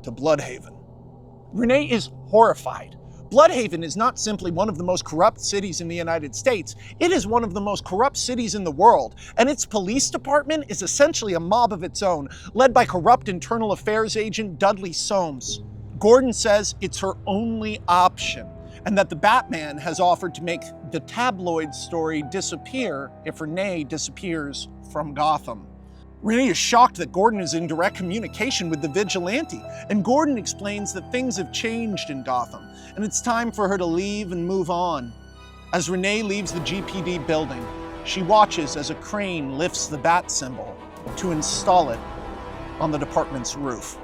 to Blüdhaven. Renee is horrified. Blüdhaven is not simply one of the most corrupt cities in the United States, it is one of the most corrupt cities in the world, and its police department is essentially a mob of its own, led by corrupt internal affairs agent Dudley Soames. Gordon says it's her only option, and that the Batman has offered to make the tabloid story disappear if Renee disappears from Gotham. Renee is shocked that Gordon is in direct communication with the vigilante, and Gordon explains that things have changed in Gotham, and it's time for her to leave and move on. As Renee leaves the GPD building, she watches as a crane lifts the bat symbol to install it on the department's roof.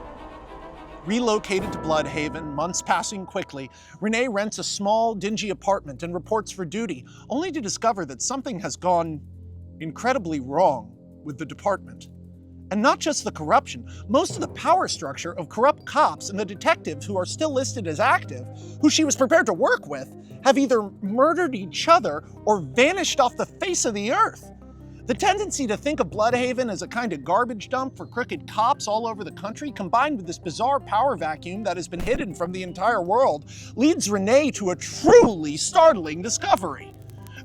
Relocated to Blüdhaven, months passing quickly, Renee rents a small, dingy apartment and reports for duty, only to discover that something has gone incredibly wrong with the department. And not just the corruption, most of the power structure of corrupt cops and the detectives who are still listed as active, who she was prepared to work with, have either murdered each other or vanished off the face of the earth. The tendency to think of Blüdhaven as a kind of garbage dump for crooked cops all over the country, combined with this bizarre power vacuum that has been hidden from the entire world, leads Renee to a truly startling discovery.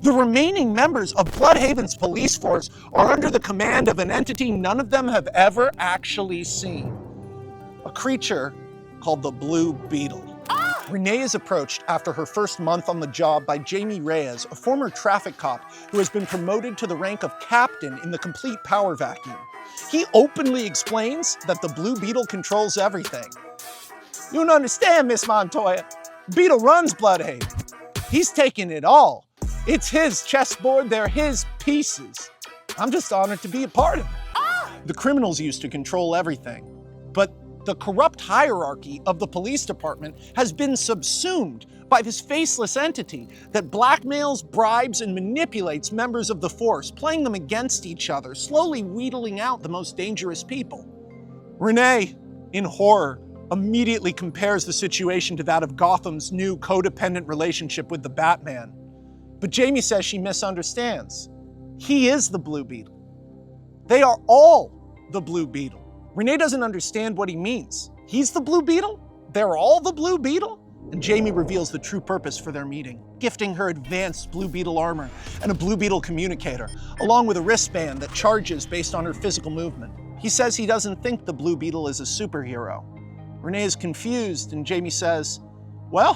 The remaining members of Blüdhaven's police force are under the command of an entity none of them have ever actually seen. A creature called the Blue Beetle. Renee is approached after her first month on the job by Jamie Reyes, a former traffic cop who has been promoted to the rank of captain in the complete power vacuum. He openly explains that the Blue Beetle controls everything. You don't understand, Miss Montoya. Beetle runs Blüdhaven. He's taking it all. It's his chessboard, they're his pieces. I'm just honored to be a part of it. The criminals used to control everything, but the corrupt hierarchy of the police department has been subsumed by this faceless entity that blackmails, bribes, and manipulates members of the force, playing them against each other, slowly wheedling out the most dangerous people. Renee, in horror, immediately compares the situation to that of Gotham's new codependent relationship with the Batman. But Jamie says she misunderstands. He is the Blue Beetle. They are all the Blue Beetle. Renee doesn't understand what he means. He's the Blue Beetle? They're all the Blue Beetle? And Jamie reveals the true purpose for their meeting, gifting her advanced Blue Beetle armor and a Blue Beetle communicator, along with a wristband that charges based on her physical movement. He says he doesn't think the Blue Beetle is a superhero. Renee is confused, and Jamie says, well,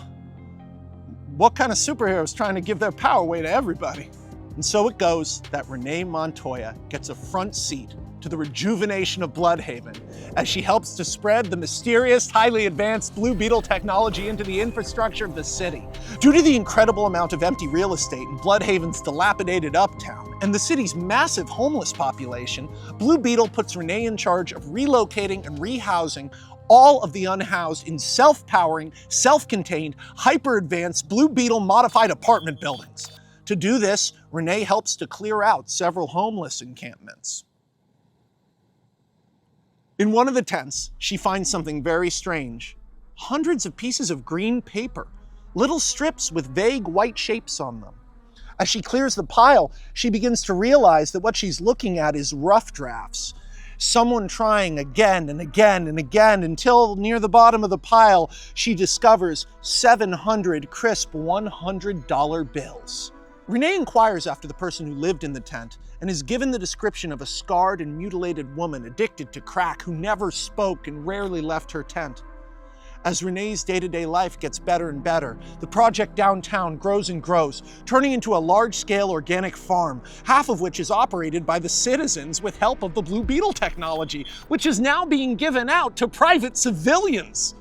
what kind of superhero is trying to give their power away to everybody? And so it goes that Renee Montoya gets a front seat to the rejuvenation of Blüdhaven as she helps to spread the mysterious, highly advanced Blue Beetle technology into the infrastructure of the city. Due to the incredible amount of empty real estate in Blüdhaven's dilapidated uptown and the city's massive homeless population, Blue Beetle puts Renee in charge of relocating and rehousing all of the unhoused in self-powering, self-contained, hyper-advanced Blue Beetle modified apartment buildings. To do this, Renee helps to clear out several homeless encampments. In one of the tents, she finds something very strange. Hundreds of pieces of green paper, little strips with vague white shapes on them. As she clears the pile, she begins to realize that what she's looking at is rough drafts. Someone trying again and again and again until near the bottom of the pile, she discovers 700 crisp $100 bills. Renee inquires after the person who lived in the tent and is given the description of a scarred and mutilated woman addicted to crack who never spoke and rarely left her tent. As Renee's day-to-day life gets better and better, the project downtown grows and grows, turning into a large-scale organic farm, half of which is operated by the citizens with help of the Blue Beetle technology, which is now being given out to private civilians.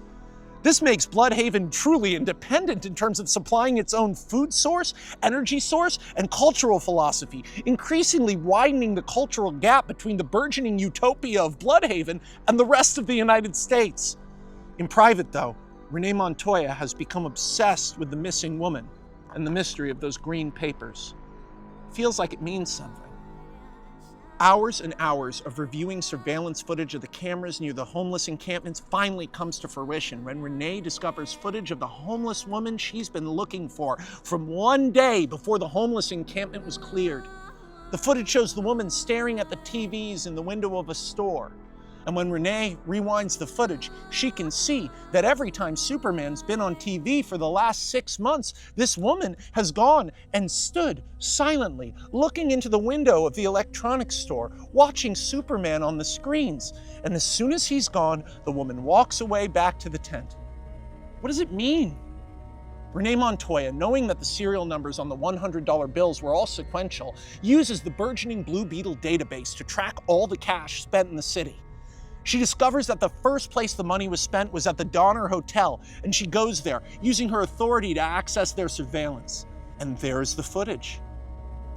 This makes Bloodhaven truly independent in terms of supplying its own food source, energy source, and cultural philosophy, increasingly widening the cultural gap between the burgeoning utopia of Bloodhaven and the rest of the United States. In private, though, Renee Montoya has become obsessed with the missing woman and the mystery of those green papers. Feels like it means something. Hours and hours of reviewing surveillance footage of the cameras near the homeless encampments finally comes to fruition when Renee discovers footage of the homeless woman she's been looking for from one day before the homeless encampment was cleared. The footage shows the woman staring at the TVs in the window of a store. And when Renee rewinds the footage, she can see that every time Superman's been on TV for the last 6 months, this woman has gone and stood silently, looking into the window of the electronics store, watching Superman on the screens. And as soon as he's gone, the woman walks away back to the tent. What does it mean? Renee Montoya, knowing that the serial numbers on the $100 bills were all sequential, uses the burgeoning Blue Beetle database to track all the cash spent in the city. She discovers that the first place the money was spent was at the Donner Hotel, and she goes there, using her authority to access their surveillance. And there's the footage.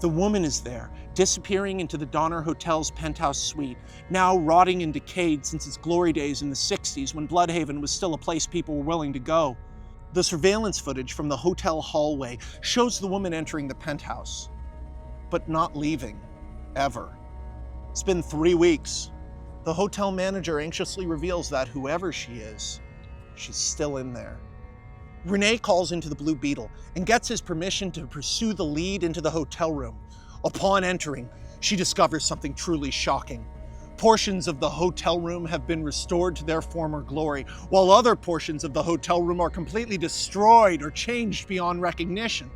The woman is there, disappearing into the Donner Hotel's penthouse suite, now rotting and decayed since its glory days in the 60s when Bloodhaven was still a place people were willing to go. The surveillance footage from the hotel hallway shows the woman entering the penthouse, but not leaving, ever. It's been 3 weeks. The hotel manager anxiously reveals that whoever she is, she's still in there. Renee calls into the Blue Beetle and gets his permission to pursue the lead into the hotel room. Upon entering, she discovers something truly shocking. Portions of the hotel room have been restored to their former glory, while other portions of the hotel room are completely destroyed or changed beyond recognition.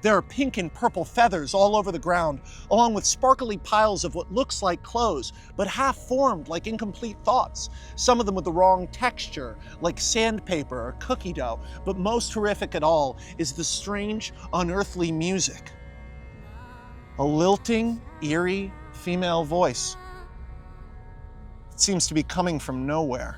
There are pink and purple feathers all over the ground, along with sparkly piles of what looks like clothes, but half-formed like incomplete thoughts, some of them with the wrong texture, like sandpaper or cookie dough, but most horrific at all is the strange, unearthly music. A lilting, eerie female voice. It seems to be coming from nowhere.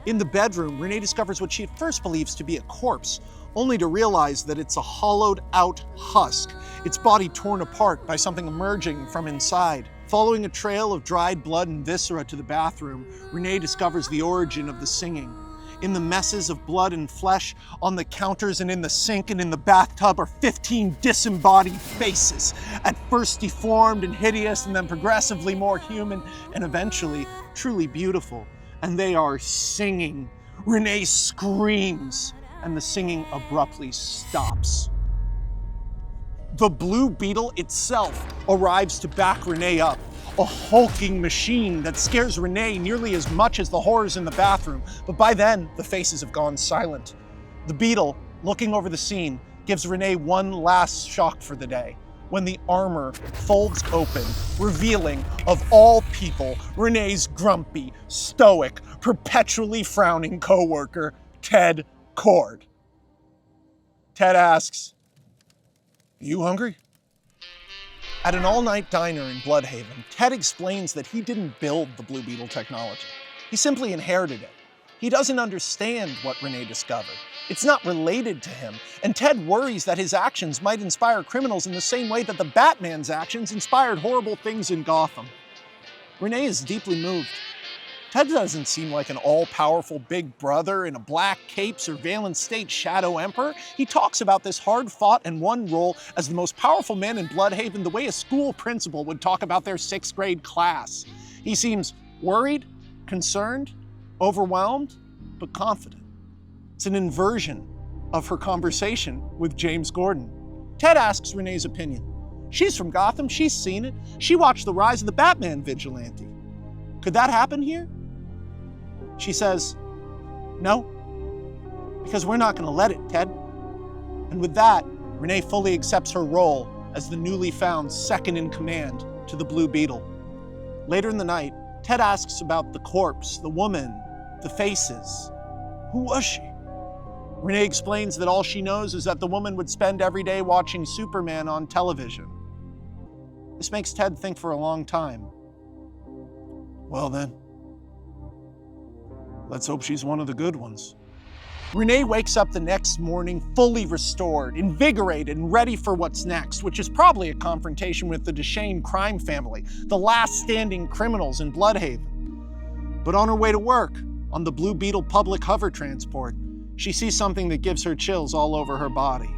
In the bedroom, Renee discovers what she at first believes to be a corpse, only to realize that it's a hollowed-out husk, its body torn apart by something emerging from inside. Following a trail of dried blood and viscera to the bathroom, Renee discovers the origin of the singing. In the messes of blood and flesh, on the counters and in the sink and in the bathtub are 15 disembodied faces, at first deformed and hideous and then progressively more human and eventually truly beautiful. And they are singing. Renee screams, and the singing abruptly stops. The Blue Beetle itself arrives to back Renee up, a hulking machine that scares Renee nearly as much as the horrors in the bathroom, but by then, the faces have gone silent. The Beetle, looking over the scene, gives Renee one last shock for the day, when the armor folds open, revealing, of all people, Renee's grumpy, stoic, perpetually frowning coworker, Ted Cord. Ted asks, "You hungry?" At an all-night diner in Bloodhaven, Ted explains that he didn't build the Blue Beetle technology. He simply inherited it. He doesn't understand what Renee discovered. It's not related to him, and Ted worries that his actions might inspire criminals in the same way that the Batman's actions inspired horrible things in Gotham. Renee is deeply moved. Ted doesn't seem like an all-powerful big brother in a black cape surveillance state shadow emperor. He talks about this hard-fought and won role as the most powerful man in Bloodhaven the way a school principal would talk about their 6th grade class. He seems worried concerned, overwhelmed, but confident. It's an inversion of her conversation with James Gordon. Ted asks Renee's opinion. She's from Gotham, she's seen it. She watched the rise of the Batman vigilante. Could that happen here? She says, no, because we're not gonna let it, Ted. And with that, Renee fully accepts her role as the newly found second in command to the Blue Beetle. Later in the night, Ted asks about the corpse, the woman, the faces. Who was she? Renee explains that all she knows is that the woman would spend every day watching Superman on television. This makes Ted think for a long time. Well then, let's hope she's one of the good ones. Renee wakes up the next morning fully restored, invigorated, and ready for what's next, which is probably a confrontation with the Deschain crime family, the last standing criminals in Blüdhaven. But on her way to work, on the Blue Beetle public hover transport, she sees something that gives her chills all over her body.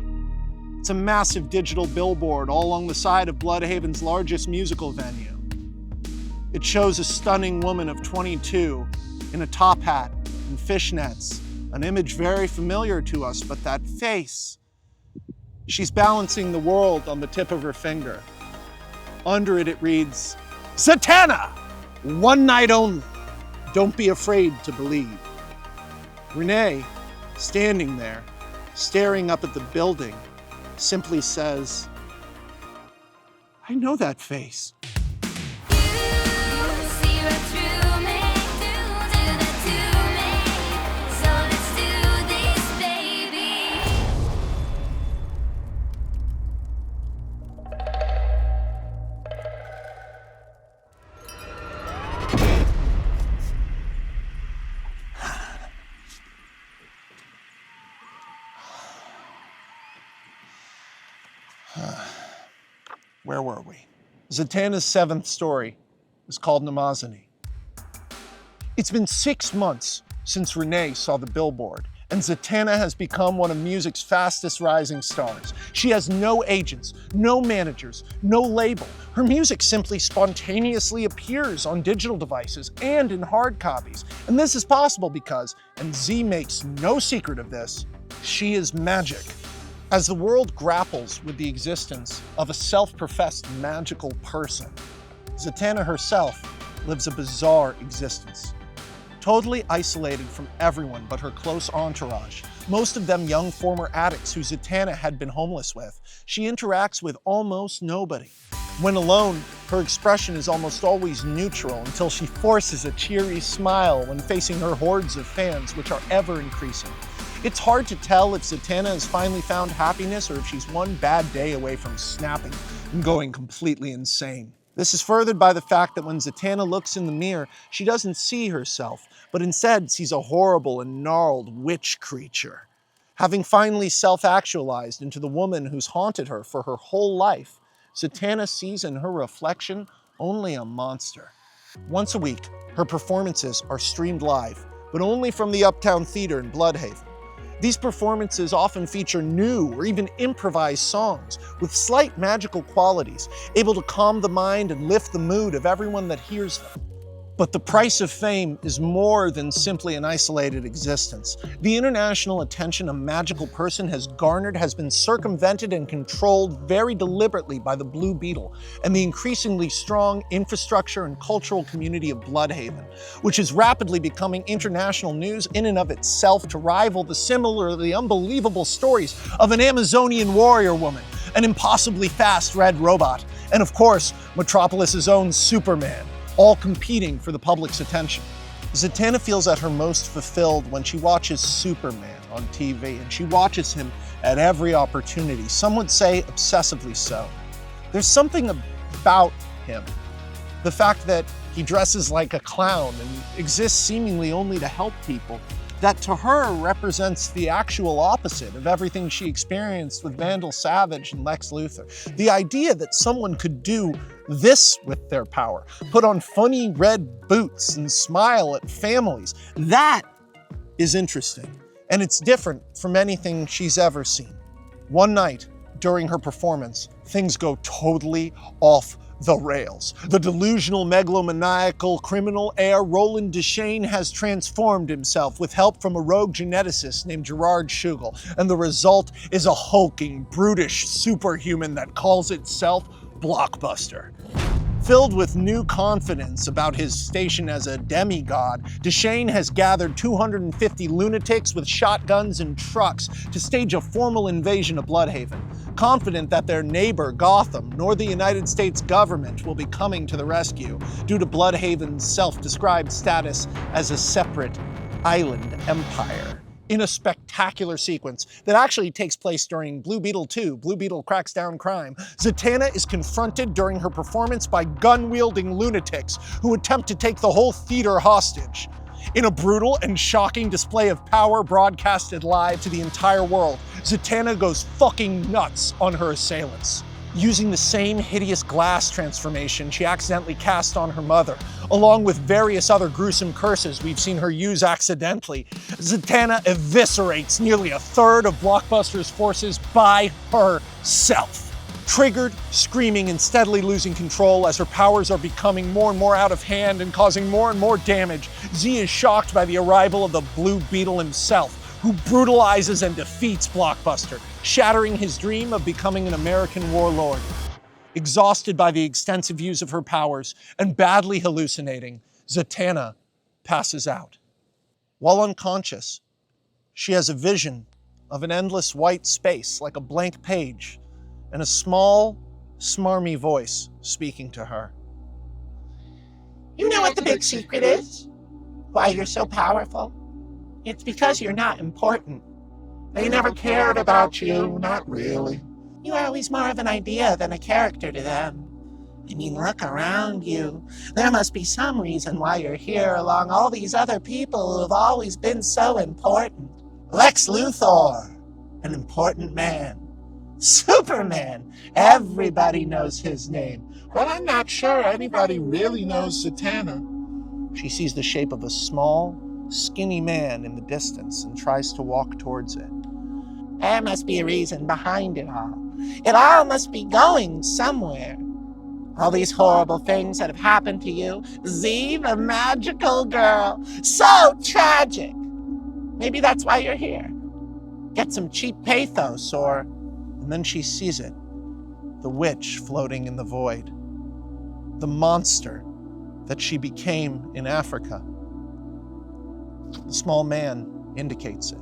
It's a massive digital billboard all along the side of Blüdhaven's largest musical venue. It shows a stunning woman of 22 in a top hat and fishnets, an image very familiar to us, but that face. She's balancing the world on the tip of her finger. Under it reads, Zatanna, one night only. Don't be afraid to believe. Renee, standing there, staring up at the building, simply says, I know that face. Where were we? Zatanna's seventh story is called 𝚘𝚘𝚛𝚒𝚨. It's been 6 months since Renee saw the billboard, and Zatanna has become one of music's fastest rising stars. She has no agents, no managers, no label. Her music simply spontaneously appears on digital devices and in hard copies. And this is possible because, and Z makes no secret of this, she is magic. As the world grapples with the existence of a self-professed magical person, Zatanna herself lives a bizarre existence. Totally isolated from everyone but her close entourage, most of them young former addicts who Zatanna had been homeless with, she interacts with almost nobody. When alone, her expression is almost always neutral until she forces a cheery smile when facing her hordes of fans, which are ever increasing. It's hard to tell if Zatanna has finally found happiness or if she's one bad day away from snapping and going completely insane. This is furthered by the fact that when Zatanna looks in the mirror, she doesn't see herself, but instead sees a horrible and gnarled witch creature. Having finally self-actualized into the woman who's haunted her for her whole life, Zatanna sees in her reflection only a monster. Once a week, her performances are streamed live, but only from the Uptown Theater in Blüdhaven. These performances often feature new or even improvised songs with slight magical qualities, able to calm the mind and lift the mood of everyone that hears them. But the price of fame is more than simply an isolated existence. The international attention a magical person has garnered has been circumvented and controlled very deliberately by the Blue Beetle and the increasingly strong infrastructure and cultural community of Blüdhaven, which is rapidly becoming international news in and of itself to rival the similarly unbelievable stories of an Amazonian warrior woman, an impossibly fast red robot, and of course, Metropolis's own Superman, all competing for the public's attention. Zatanna feels at her most fulfilled when she watches Superman on TV, and she watches him at every opportunity, some would say obsessively so. There's something about him, the fact that he dresses like a clown and exists seemingly only to help people, that to her represents the actual opposite of everything she experienced with Vandal Savage and Lex Luthor. The idea that someone could do this with their power, put on funny red boots and smile at families, that is interesting. And it's different from anything she's ever seen. One night during her performance, things go totally off the rails. The delusional, megalomaniacal criminal heir Roland Deschain has transformed himself with help from a rogue geneticist named 𝚗𝚗𝚗𝚗, and the result is a hulking, brutish superhuman that calls itself Blockbuster. Filled with new confidence about his station as a demigod, Deschain has gathered 250 lunatics with shotguns and trucks to stage a formal invasion of Bloodhaven, confident that their neighbor Gotham nor the United States government will be coming to the rescue due to Bloodhaven's self-described status as a separate island empire. In a spectacular sequence that actually takes place during Blue Beetle 2, Blue Beetle Cracks Down Crime, Zatanna is confronted during her performance by gun-wielding lunatics who attempt to take the whole theater hostage. In a brutal and shocking display of power broadcasted live to the entire world, Zatanna goes fucking nuts on her assailants. Using the same hideous glass transformation she accidentally cast on her mother, along with various other gruesome curses we've seen her use accidentally, Zatanna eviscerates nearly a third of Blockbuster's forces by herself. Triggered, screaming, and steadily losing control as her powers are becoming more and more out of hand and causing more and more damage, Z is shocked by the arrival of the Blue Beetle himself, who brutalizes and defeats Blockbuster, shattering his dream of becoming an American warlord. Exhausted by the extensive use of her powers and badly hallucinating, Zatanna passes out. While unconscious, she has a vision of an endless white space like a blank page and a small, smarmy voice speaking to her. You know what the big secret is? Why you're so powerful? It's because you're not important. They never cared about you, not really. You're always more of an idea than a character to them. I mean, look around you. There must be some reason why you're here along all these other people who have always been so important. Lex Luthor, an important man. Superman, everybody knows his name. But I'm not sure anybody really knows Zatanna. She sees the shape of a small, skinny man in the distance and tries to walk towards it. There must be a reason behind it all. It all must be going somewhere. All these horrible things that have happened to you. Z, the magical girl. So tragic. Maybe that's why you're here. Get some cheap pathos or... And then she sees it. The witch floating in the void. The monster that she became in Africa. The small man indicates it.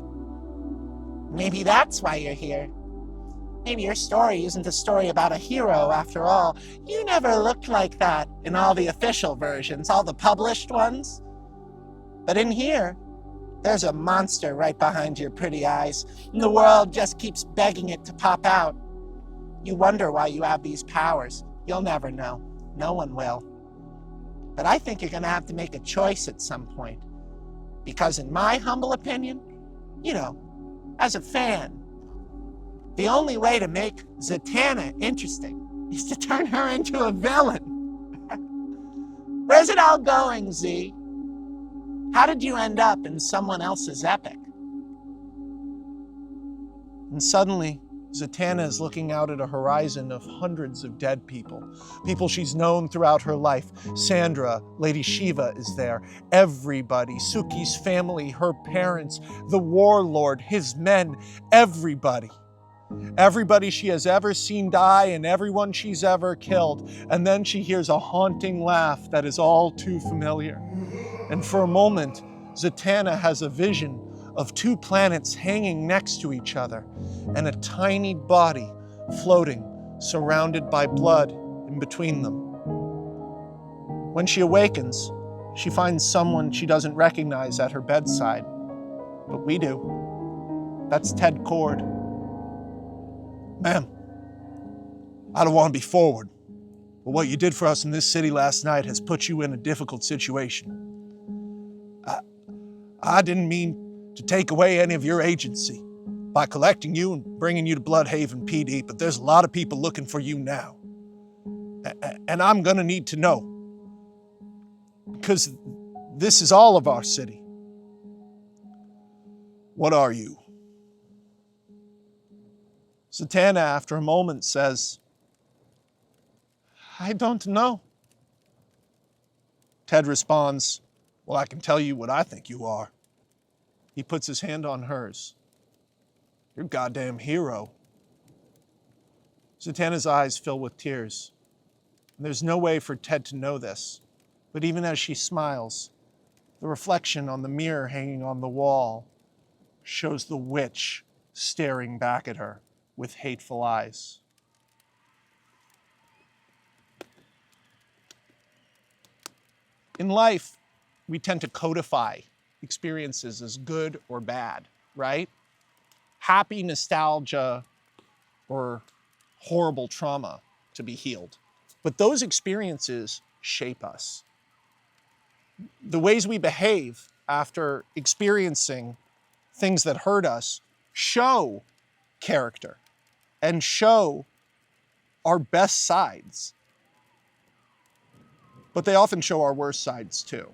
Maybe that's why you're here. Maybe your story isn't a story about a hero after all. You never looked like that in all the official versions, all the published ones. But in here, there's a monster right behind your pretty eyes, and the world just keeps begging it to pop out. You wonder why you have these powers. You'll never know. No one will. But I think you're gonna have to make a choice at some point. Because in my humble opinion, you know, as a fan, the only way to make Zatanna interesting is to turn her into a villain. Where's it all going, Z? How did you end up in someone else's epic? And suddenly, Zatanna is looking out at a horizon of hundreds of dead people. People she's known throughout her life. Sandra, Lady Shiva is there. Everybody, Suki's family, her parents, the warlord, his men, everybody. Everybody she has ever seen die and everyone she's ever killed. And then she hears a haunting laugh that is all too familiar. And for a moment, Zatanna has a vision of two planets hanging next to each other and a tiny body floating, surrounded by blood in between them. When she awakens, she finds someone she doesn't recognize at her bedside, but we do. That's Ted Cord. Ma'am, I don't want to be forward, but what you did for us in this city last night has put you in a difficult situation. I didn't mean to take away any of your agency by collecting you and bringing you to Bloodhaven PD, but there's a lot of people looking for you now. And I'm gonna need to know, because this is all of our city. What are you? Zatanna, after a moment, says, I don't know. Ted responds, well, I can tell you what I think you are. He puts his hand on hers. You're a goddamn hero. Zatanna's eyes fill with tears. And there's no way for Ted to know this, but even as she smiles, the reflection on the mirror hanging on the wall shows the witch staring back at her with hateful eyes. In life, we tend to codify experiences as good or bad, right? Happy nostalgia or horrible trauma to be healed. But those experiences shape us. The ways we behave after experiencing things that hurt us show character and show our best sides. But they often show our worst sides too.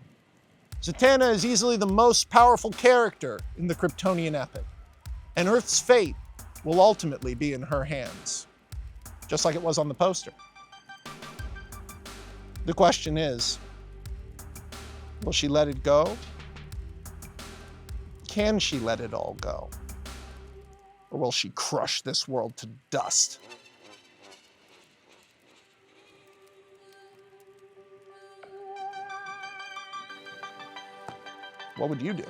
Zatanna is easily the most powerful character in the Kryptonian epic, and Earth's fate will ultimately be in her hands, just like it was on the poster. The question is, will she let it go? Can she let it all go? Or will she crush this world to dust? What would you do?